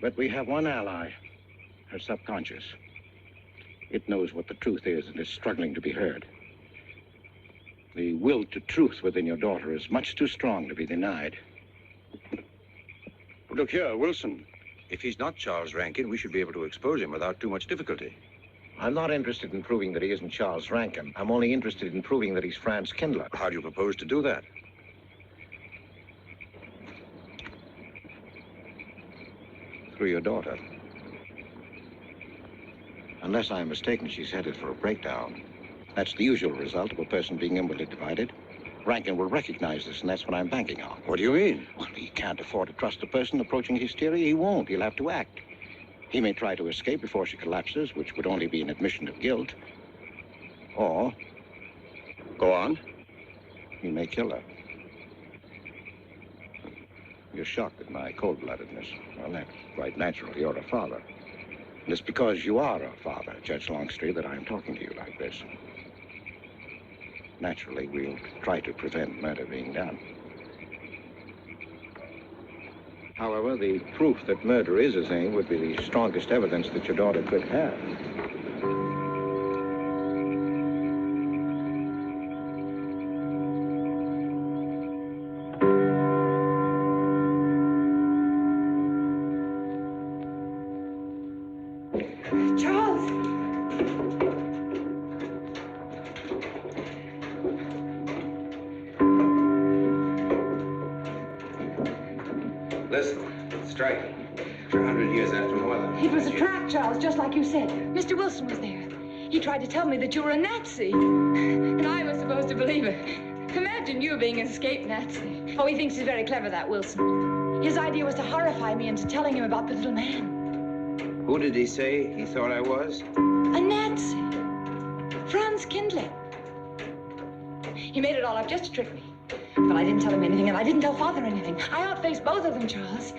But we have one ally, her subconscious. It knows what the truth is and is struggling to be heard. The will to truth within your daughter is much too strong to be denied.
Look here, Wilson. If he's not Charles Rankin, we should be able to expose him without too much difficulty.
I'm not interested in proving that he isn't Charles Rankin. I'm only interested in proving that he's Franz Kindler.
How do you propose to do that?
Through your daughter. Unless I'm mistaken, she's headed for a breakdown. That's the usual result of a person being inwardly divided. Rankin will recognize this, and that's what I'm banking on.
What do you mean?
Well, he can't afford to trust a person approaching hysteria. He won't. He'll have to act.
He may try to escape before she collapses, which would only be an admission of guilt. Or,
Go on.
he may kill her. You're shocked at my cold-bloodedness. Well, that's quite natural. You're a father. And it's because you are a father, Judge Longstreet, that I'm talking to you like this. Naturally, we'll try to prevent murder being done. However, the proof that murder is his aim would be the strongest evidence that your daughter could have.
Charles!
Listen, striking. For 100 years after more than...
It was a trap, Charles, just like you said. Mr. Wilson was there. He tried to tell me that you were a Nazi. And I was supposed to believe it. Imagine you being an escaped Nazi. Oh, he thinks he's very clever, that Wilson. His idea was to horrify me into telling him about the little man.
Who did he say he thought I was?
A Nazi. Franz Kindler. He made it all up just to trick me. But I didn't tell him anything, and I didn't tell Father anything. I outfaced both of them, Charles.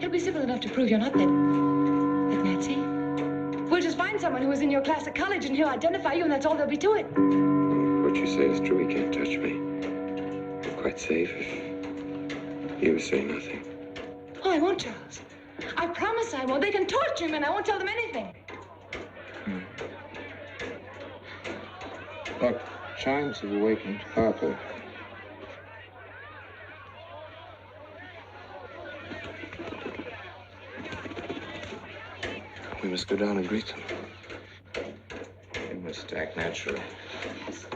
He'll be civil enough to prove you're not that Nazi. We'll just find someone who was in your class at college, and he'll identify you, and that's all there'll be to it.
What you say is true. He can't touch me. I'm quite safe if you say nothing.
Oh, I won't, Charles. I promise I won't. They can torture him, and I won't tell them anything.
Look, chimes have awakened Harper. We must go down and greet them. We must act naturally.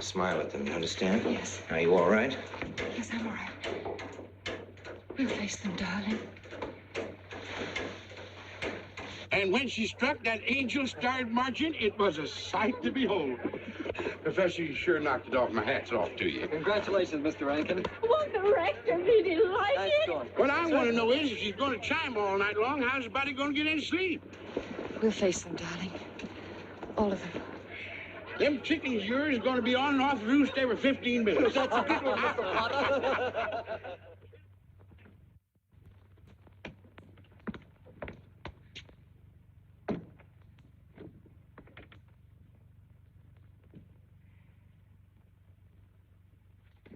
Smile at them, you understand?
Yes.
Are you all right?
Yes, I'm all right. We'll face them, darling.
And when she struck that angel-starred margin, it was a sight to behold. Professor, you sure knocked it off. My hat's off to you.
Congratulations, Mr. Rankin.
Won't the rector be delighted?
What I want to know is, if she's going to chime all night long, how's the body going to get any sleep?
We'll face them, darling. All of them.
Them chickens of yours are going to be on and off the roost every 15 minutes.
That's a good one, Mr. Potter.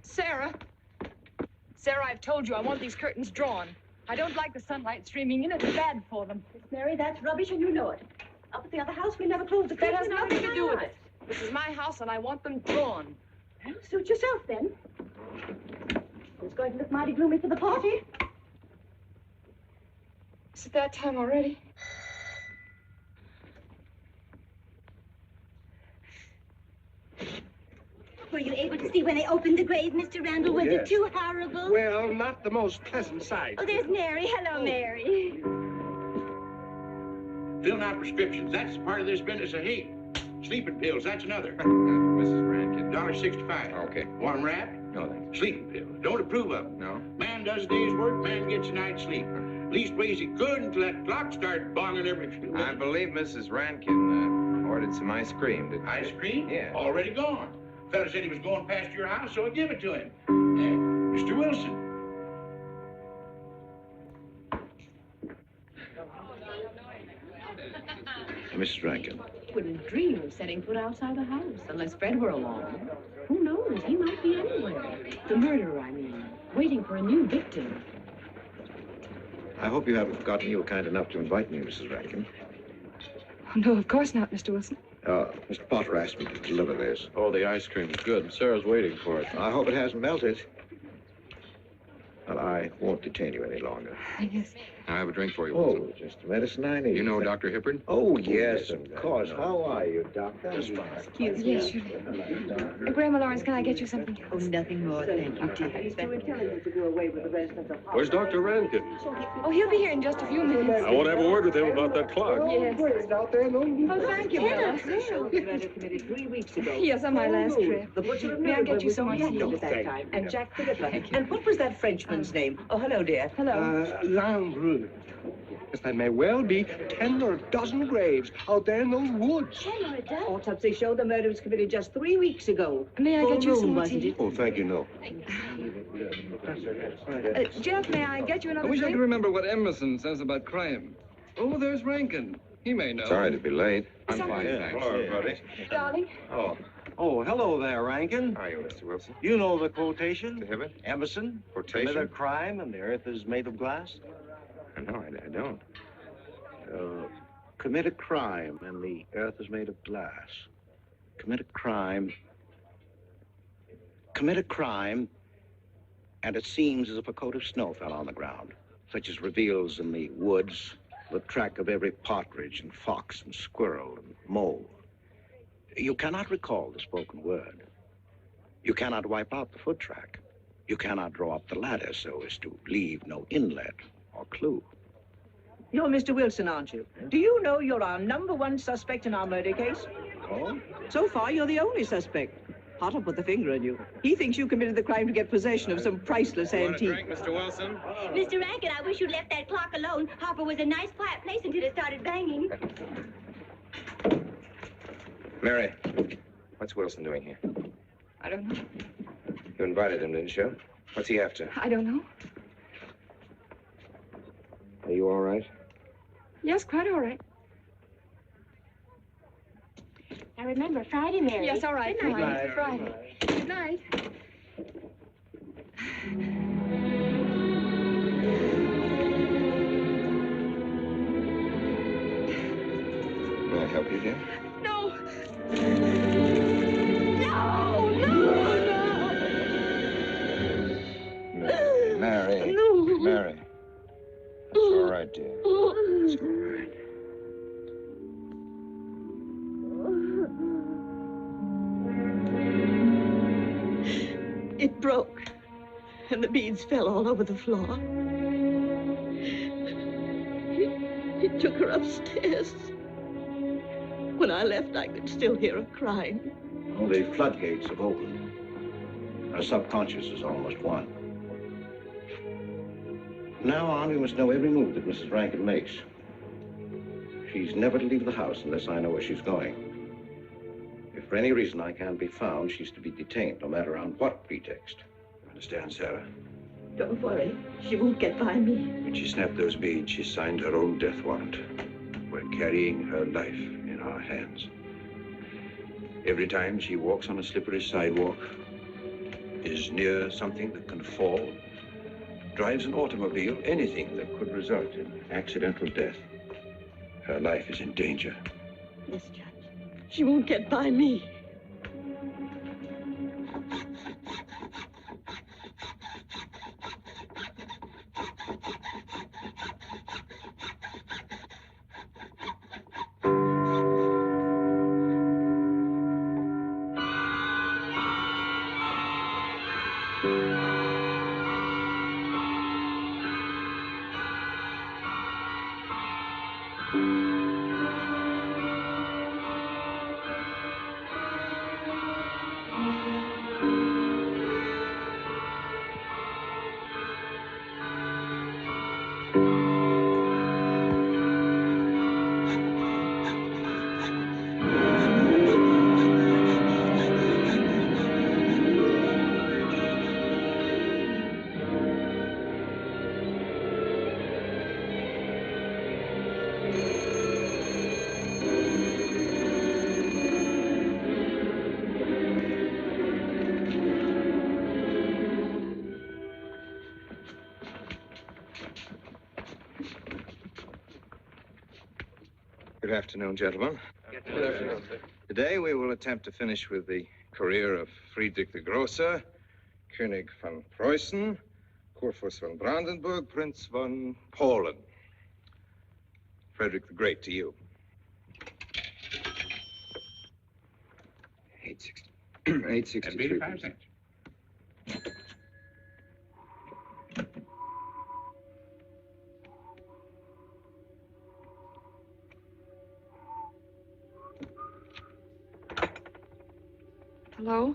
Sarah. Sarah, I've told you I want these curtains drawn. I don't like the sunlight streaming in. It's bad for them.
Miss Mary, that's rubbish, and you know it. Up at the other house, we never close the
That
curtains.
has nothing to do with it. This is my house, and I want them drawn.
Well, suit yourself, then. It's going to look mighty gloomy for the party.
Is it that time already?
Were you able to see when they opened the grave, Mr. Randall? Was
yes.
it too horrible?
Well, not the most pleasant sight.
Oh, there's Mary. Hello, Mary.
Filling out prescriptions, that's part of this business of hate. Sleeping pills, that's another.
Mrs. Rankin.
$1.65.
Okay.
Warm wrap?
No, thanks.
Sleeping pills. Don't approve of them.
No?
Man does a day's work, man gets a night's sleep. Leastways he could until that clock started bonging every few minutes.
I believe Mrs. Rankin ordered some ice cream. Didn't she?
Ice cream?
Yeah.
Already gone. Fella said he was going past your house, so I give it to him. Mr. Wilson.
Mrs. Rankin.
Wouldn't dream of setting foot outside the house unless Fred were along. Who knows? He might be anywhere. The murderer, I mean, waiting for a new victim.
I hope you haven't forgotten you were kind enough to invite me, Mrs. Rankin.
Oh, no, of course not, Mr. Wilson.
Mr. Potter asked me to deliver this.
Oh, the ice cream's good. Sarah's waiting for it.
I hope it hasn't melted. Well, I won't detain you any longer.
Yes.
I have a drink for you,
Oh,
Wilson.
just the medicine I need.
You know Dr. Hippard?
Oh, yes, of course. How are you, Doctor?
Yes, sure. Grandma Lawrence, can I get you something else?
Oh, nothing more, thank you, dear.
He's too intelligent to go away with the rest of the party.
Where's Dr. Rankin?
Oh, he'll be here in just a few minutes.
I want to have a word with him about that clock.
Yes. Oh, thank you, Bella.
Committed 3 weeks ago.
Yes, on my last trip.
The butcher of
May I get you some
Nuremberg
tea?
was at that time, and Jack Philippa. And what was that Frenchman's name? Oh, hello, dear.
Hello.
Lambrou.
Yes, there may well be 10 or a dozen graves out there in those woods.
10 or a dozen?
Autopsy showed the murder was committed just 3 weeks ago.
May I get you some more tea?
Oh, thank you, no.
Jeff, may I get you
I
another
wish I
drink?
could remember what Emerson says about crime. Oh, there's Rankin. He may know.
Sorry to be late.
I'm fine,
thanks. Hello, everybody.
Darling.
Oh, hello there, Rankin.
How are you, Mr. Wilson?
You know the quotation?
To have it?
Emerson?
Quotation?
Commit a crime and the earth is made of glass?
No, I don't.
Commit a crime and the earth is made of glass. Commit a crime. Commit a crime and it seems as if a coat of snow fell on the ground, such as reveals in the woods the track of every partridge and fox and squirrel and mole. You cannot recall the spoken word. You cannot wipe out the foot track. You cannot draw up the ladder so as to leave no inlet or clue.
You're Mr. Wilson, aren't you? Do you know you're our #1 suspect in our murder case?
Oh?
So far, you're the only suspect. Hartle put the finger on you. He thinks you committed the crime to get possession of some priceless antique.
Mr. Wilson?
Mr. Rankin, I wish you'd left that clock alone. Harper was a nice, quiet place until it started banging.
Mary, what's Wilson doing here?
I don't know.
You invited him, didn't you? What's he after?
I don't know.
Are you all right?
Yes, quite all right.
Now remember, Friday, Mary.
Yes, all right.
Good night.
Friday. Friday. Good night.
May I help you, dear?
No. No, no, no.
Mary.
No.
Mary. It's all right, dear. It's all right.
It broke, and the beads fell all over the floor. He took her upstairs. When I left, I could still hear her crying.
Well, the floodgates have opened. Our subconscious is almost won. From now on, we must know every move that Mrs. Rankin makes. She's never to leave the house unless I know where she's going. If for any reason I can't be found, she's to be detained, no matter on what pretext.
Understand, Sarah?
Don't worry. She won't get by me.
When she snapped those beads, she signed her own death warrant. We're carrying her life in our hands. Every time she walks on a slippery sidewalk, is near something that can fall, drives an automobile, anything that could result in accidental death, her life is in danger.
Yes, Judge. She won't get by me.
Good afternoon, gentlemen.
Good afternoon, sir.
Today we will attempt to finish with the career of Friedrich the Grosser, König von Preußen, Kurfürst von Brandenburg, Prince von Polen. Frederick the Great to you.
863.
Hello?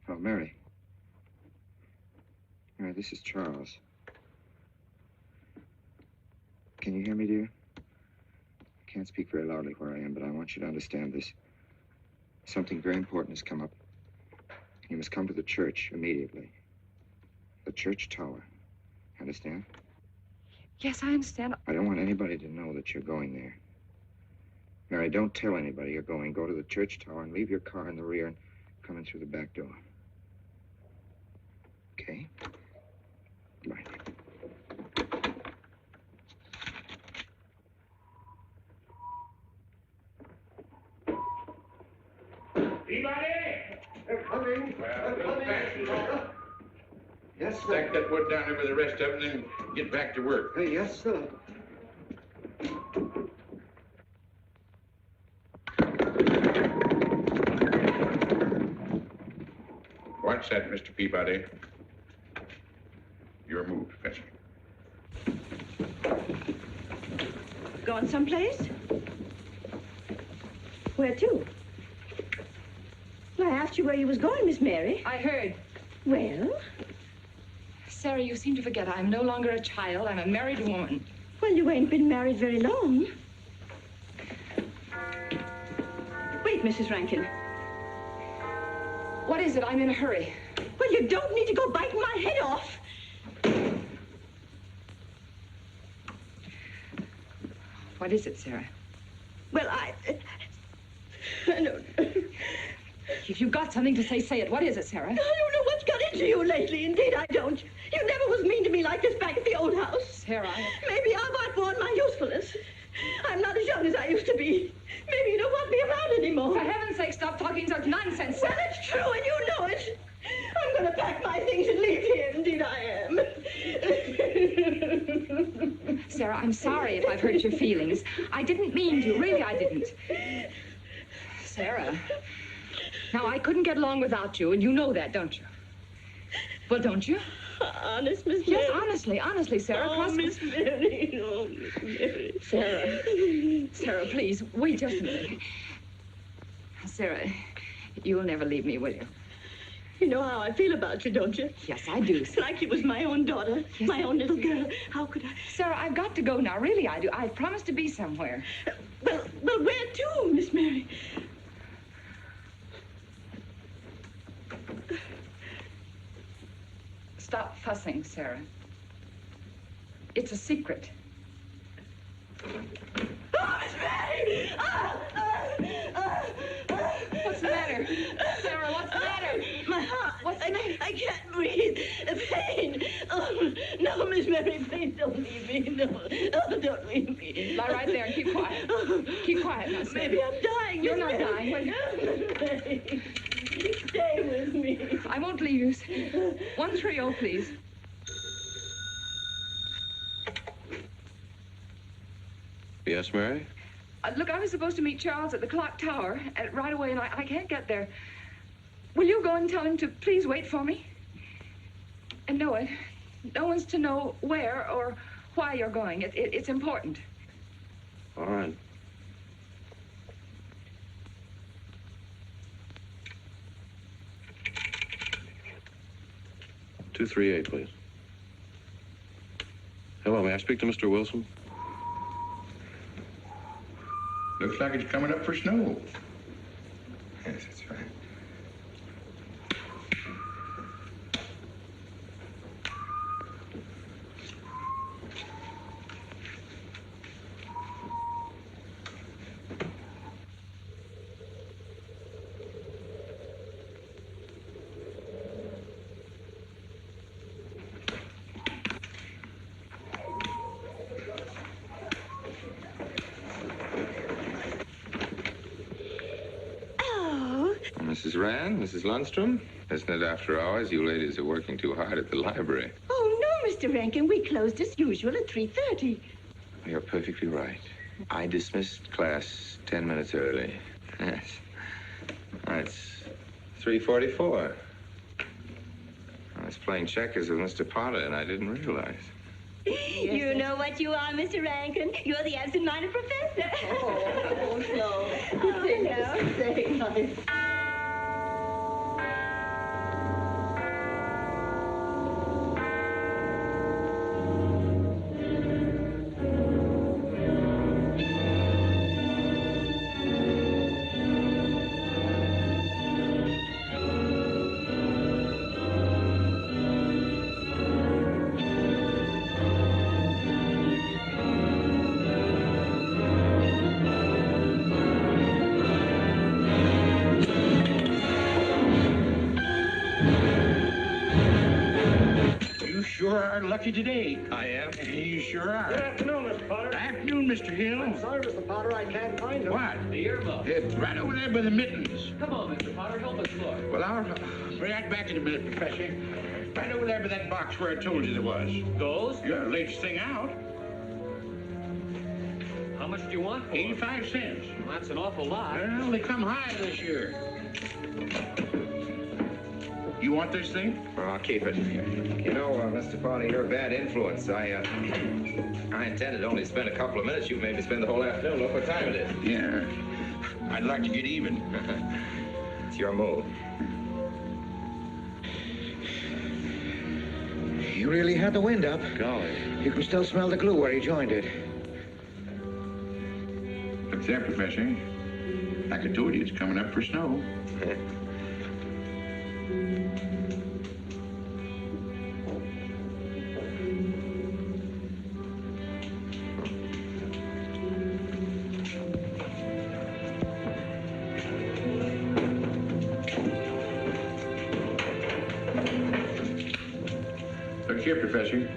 Oh, Mary. Mary, this is Charles. can you hear me, dear? I can't speak very loudly where I am, but I want you to understand this. Something very important has come up. You must come to the church immediately. The church tower. Understand?
Yes, I understand.
I don't want anybody to know that you're going there. Mary, don't tell anybody you're going. Go to the church tower and leave your car in the rear and come in through the back door. Okay? Right.
Anybody? They're coming.
Well, they're coming.
Yes, sir.
Stack that wood down there with the rest of them, then get back to work.
Yes, sir.
Watch that, Mr. Peabody. Your move, Fetcher.
Going someplace? Where to? Well, I asked you where you was going, Miss Mary.
I heard.
Well?
Sarah, you seem to forget I'm no longer a child. I'm a married woman.
Well, you ain't been married very long. Wait, Mrs. Rankin.
What is it? I'm in a hurry.
Well, you don't need to go biting my head off.
What is it, Sarah?
Well, I don't...
If you've got something to say, say it. What is it, Sarah?
I don't know what's got into you lately. Indeed, I don't. You never was mean to me like this back at the old house.
Sarah,
Maybe I've outworn my usefulness. I'm not as young as I used to be. Maybe you don't want me around anymore.
For heaven's sake, stop talking such nonsense, Sarah.
Well, it's true, and you know it. I'm going to pack my things and leave here. Indeed, I am.
Sarah, I'm sorry if I've hurt your feelings. I didn't mean to. Really, I didn't. Sarah. Now, I couldn't get along without you, and you know that, don't you? Well, don't you?
Honest, Miss Mary?
Yes, honestly, Sarah.
Oh, Miss Mary. Oh, Miss Mary.
Sarah, please, wait just a minute. Sarah, you'll never leave me, will you?
You know how I feel about you, don't you?
Yes, I do.
It's like you was my own daughter, my own little girl. How could I?
Sarah, I've got to go now. Really, I do. I promised to be somewhere.
Well, where to, Miss Mary?
Stop fussing, Sarah. It's a secret.
Oh, Miss Mary!
What's the matter? Sarah, what's the matter?
My heart.
What's the matter?
I can't breathe. Pain. Oh, no, Miss Mary, please don't leave me. No, don't leave me.
Lie right there and keep quiet. Keep quiet now, Sarah.
Maybe I'm dying.
You're
Miss
not
Mary.
dying.
Mary, stay with me.
I won't leave you. 130, please.
Yes, Mary?
Look, I was supposed to meet Charles at the clock tower right away, and I can't get there. Will you go and tell him to please wait for me? And no one's to know where or why you're going. It's important.
All right. "238, please. Hello, may I speak to Mr. Wilson?
Looks like it's coming up for snow. Yes, that's right.
Mrs. Rand, Mrs. Lundstrom, isn't it after hours? You ladies are working too hard at the library.
Oh, no, Mr. Rankin. We closed as usual at 3:30.
You're perfectly right. I dismissed class 10 minutes early. Yes. It's 3:44. I was playing checkers with Mr. Potter, and I didn't realize.
You know what you are, Mr. Rankin. You're the absent-minded professor. Oh, no. Say nice.
are lucky today.
I am.
You sure are.
Good afternoon, Mr. Potter.
Afternoon, Mr. Hill.
I'm sorry, Mr. Potter, I can't find him.
What?
The earmuff.
It's right over there by the mittens.
Come on, Mr. Potter, help us look.
Well, I'll be right back in a minute, Professor. Right over there by that box where I told you there was.
Those?
Yeah, latest thing out.
How much do you want for
85 cents.
Well, that's an awful lot.
Well, they come high this year. You want this thing?
Well, I'll keep it. You know, Mr. Potter, you're a bad influence. I intended only to spend a couple of minutes. You made me spend the whole afternoon. Look what time it is.
Yeah. I'd like to get even.
It's your move.
You really had the wind up.
Golly.
You can still smell the glue where he joined it.
Look there, Professor. Like I told you, it's coming up for snow. Look here, Professor.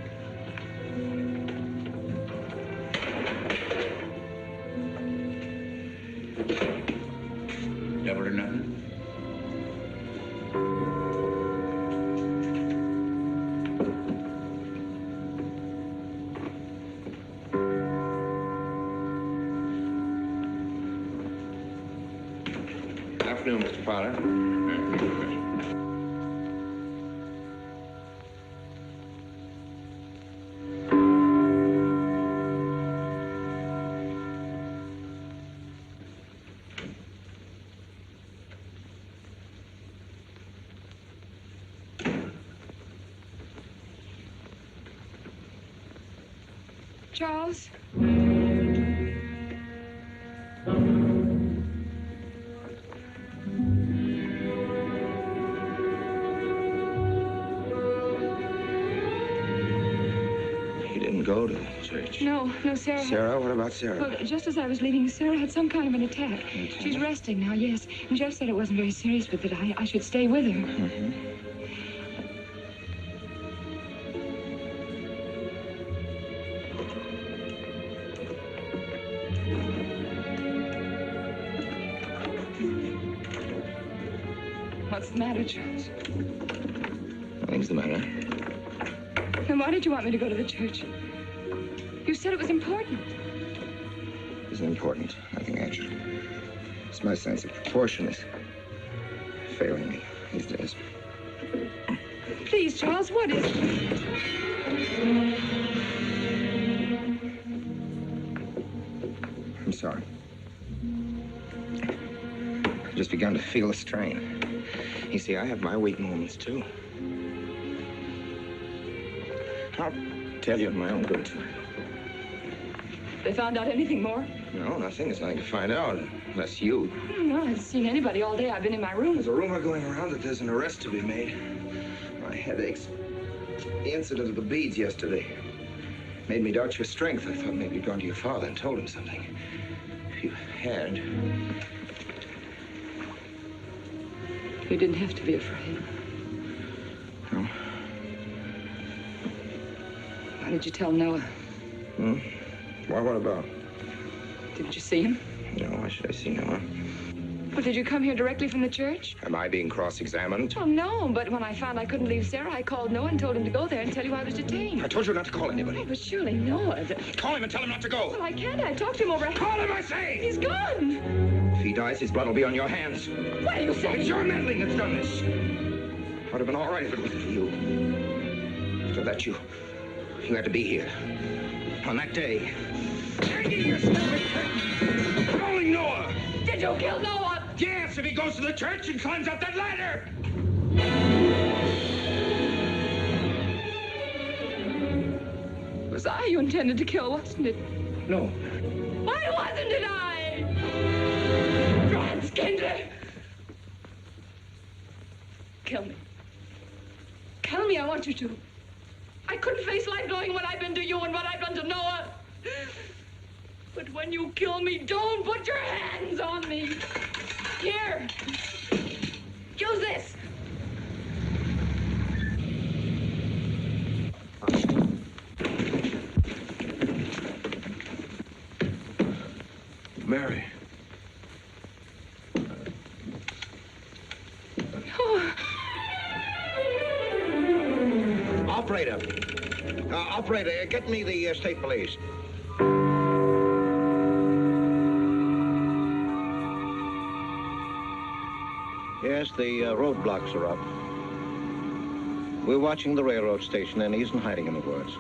Double or nothing?
Afternoon, Mr. Potter.
Charles?
He didn't go to the church.
No, Sarah.
Sarah? What about Sarah?
Well, just as I was leaving, Sarah had some kind of an attack. She's resting now, yes. And Jeff said it wasn't very serious, but that I should stay with her.
Mm-hmm.
What's the matter, Charles?
Nothing's the matter.
Then why did you want me to go to the church? You said it was important.
It isn't important. Nothing actually. It's my sense of proportion is failing me these days.
Please, Charles, what is it?
I'm sorry. I've just begun to feel the strain. You see, I have my weak moments, too. I'll tell you in my own good time.
They found out anything more?
No, nothing. There's nothing to find out, unless you.
No, I haven't seen anybody all day. I've been in my room.
There's a rumor going around that there's an arrest to be made. My headaches. The incident of the beads yesterday made me doubt your strength. I thought maybe you'd gone to your father and told him something. If you had...
You didn't have to be afraid.
No.
Why did you tell Noah?
Hmm? Why, what about?
Didn't you see him?
No, why should I see Noah?
Well, did you come here directly from the church?
Am I being cross-examined?
Well, no, but when I found I couldn't leave Sarah, I called Noah and told him to go there and tell you I was detained.
I told you not to call anybody.
Oh, but surely Noah...
Call him and tell him not to go.
Well, I can't. I talked to him over...
Call him, I say!
He's gone!
If he dies, his blood will be on your hands.
What are you saying?
It's your meddling that's done this. I'd have been all right if it wasn't for you. After that, you had to be here. On that day. Hanging yourself. Calling Noah.
Did you kill Noah?
Yes, if he goes to the church and climbs up that ladder.
It was I you intended to kill, wasn't it?
No.
Why wasn't it I? Franz Kindler! Kill me. Kill me, I want you to. I couldn't face life knowing what I've been to you and what I've done to Noah. But when you kill me, don't put your hands on me. Here. Use this.
Mary.
Operator. Operator, get me the state police. Yes, the roadblocks are up. We're watching the railroad station, and he isn't hiding in the woods.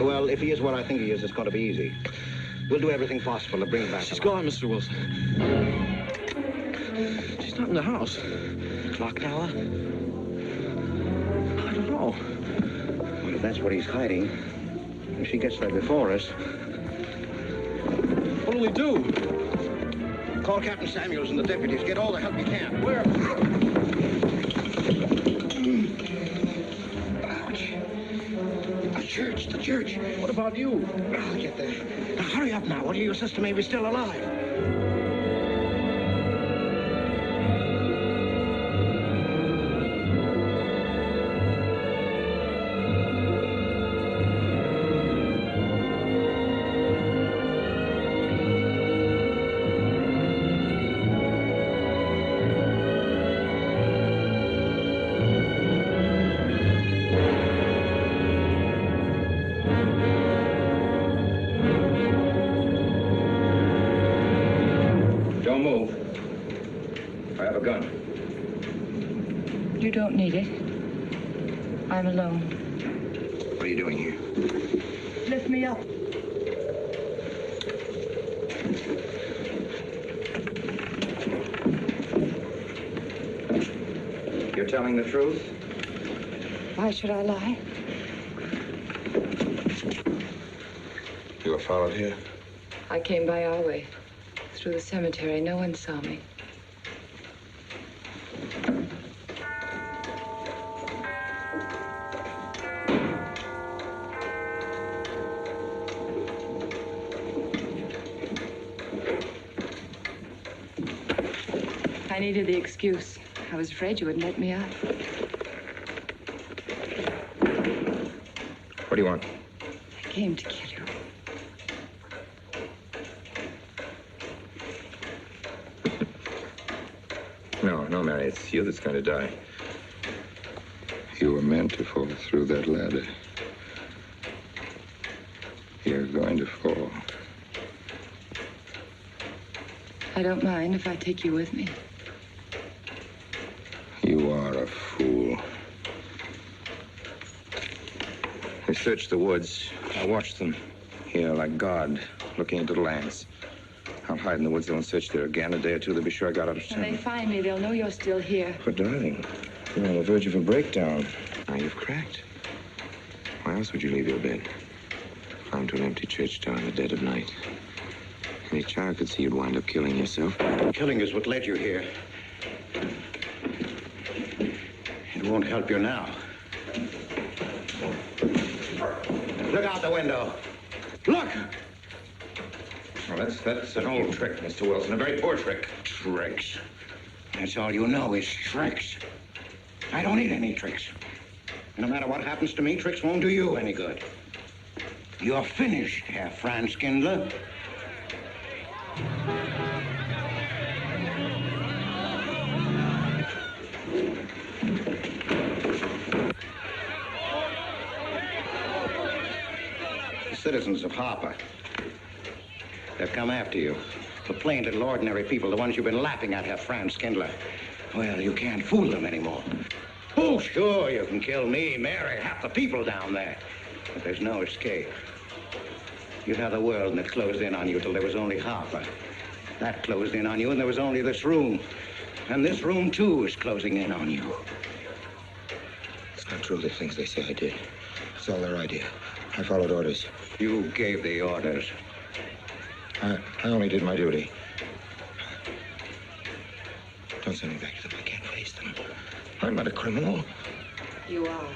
Well, if he is what I think he is, it's going to be easy. We'll do everything possible to bring him back.
She's gone, Mr. Wilson. She's not in the house.
Clock tower?
I don't know.
Well, if that's what he's hiding, if she gets there before us...
What'll we do?
Call Captain Samuels and the deputies. Get all the help you can. Where? The church.
What about you?
I'll get there. Now, hurry up now. What do your sister may be still alive?
Don't move. I have a gun.
You don't need it. I'm alone.
What are you doing here?
Lift me up.
You're telling the truth?
Why should I lie?
You were followed here?
I came by our way. Through the cemetery. No one saw me. I needed the excuse. I was afraid you wouldn't let me out.
What do you want?
I came to kill you.
No, Mary, it's you that's going to die.
You were meant to fall through that ladder. You're going to fall.
I don't mind if I take you with me.
You are a fool.
I searched the woods. I watched them here like God, looking into the lands. I'll hide in the woods. They'll search there again. A day or two, they'll be sure I got out of
When they
town.
find me, they'll know you're still here.
But, darling, you're on the verge of a breakdown. Now you've cracked. Why else would you leave your bed? Climb to an empty church door in the dead of night. Any child could see you'd wind up killing yourself.
Killing is what led you here. It won't help you now. Look out the window. Look!
Well, that's an old trick, Mr. Wilson. A very poor trick.
Tricks. That's all you know is tricks. I don't need any tricks. No matter what happens to me, tricks won't do you any good. You're finished, Herr Franz Kindler.
citizens of Harper. They've come after you. The plain little ordinary people, the ones you've been laughing at, have Franz Kindler. Well, you can't fool them anymore. Oh, sure, you can kill me, Mary, half the people down there. But there's no escape. You had the world and it closed in on you till there was only Harper. That closed in on you and there was only this room. And this room, too, is closing in on you.
It's not true, the things they say I did. It's all their idea. I followed orders.
You gave the orders.
I only did my duty. Don't send me back to them. I can't face them. I'm not a criminal.
You are.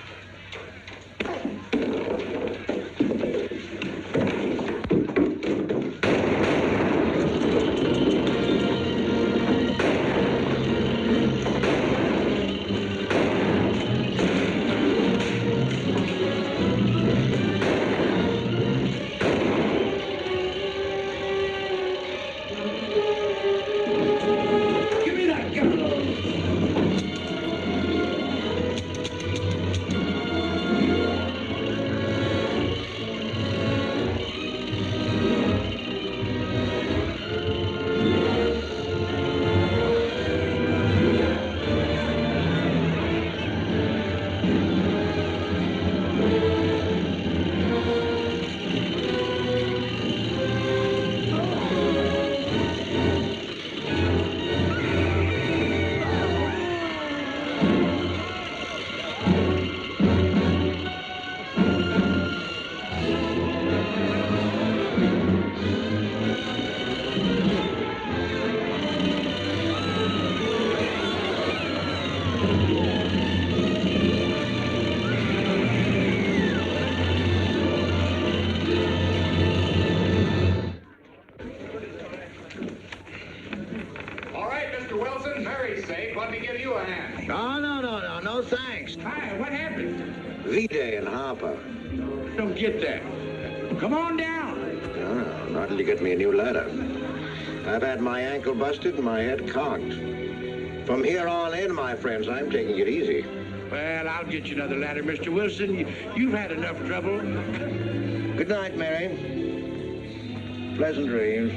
No, thanks.
Hi, what happened?
V-Day in Harper.
Don't get that. Come on down.
No, not till you get me a new ladder. I've had my ankle busted and my head conked. From here on in, my friends, I'm taking it easy.
Well, I'll get you another ladder, Mr. Wilson. You've had enough trouble.
Good night, Mary. Pleasant dreams.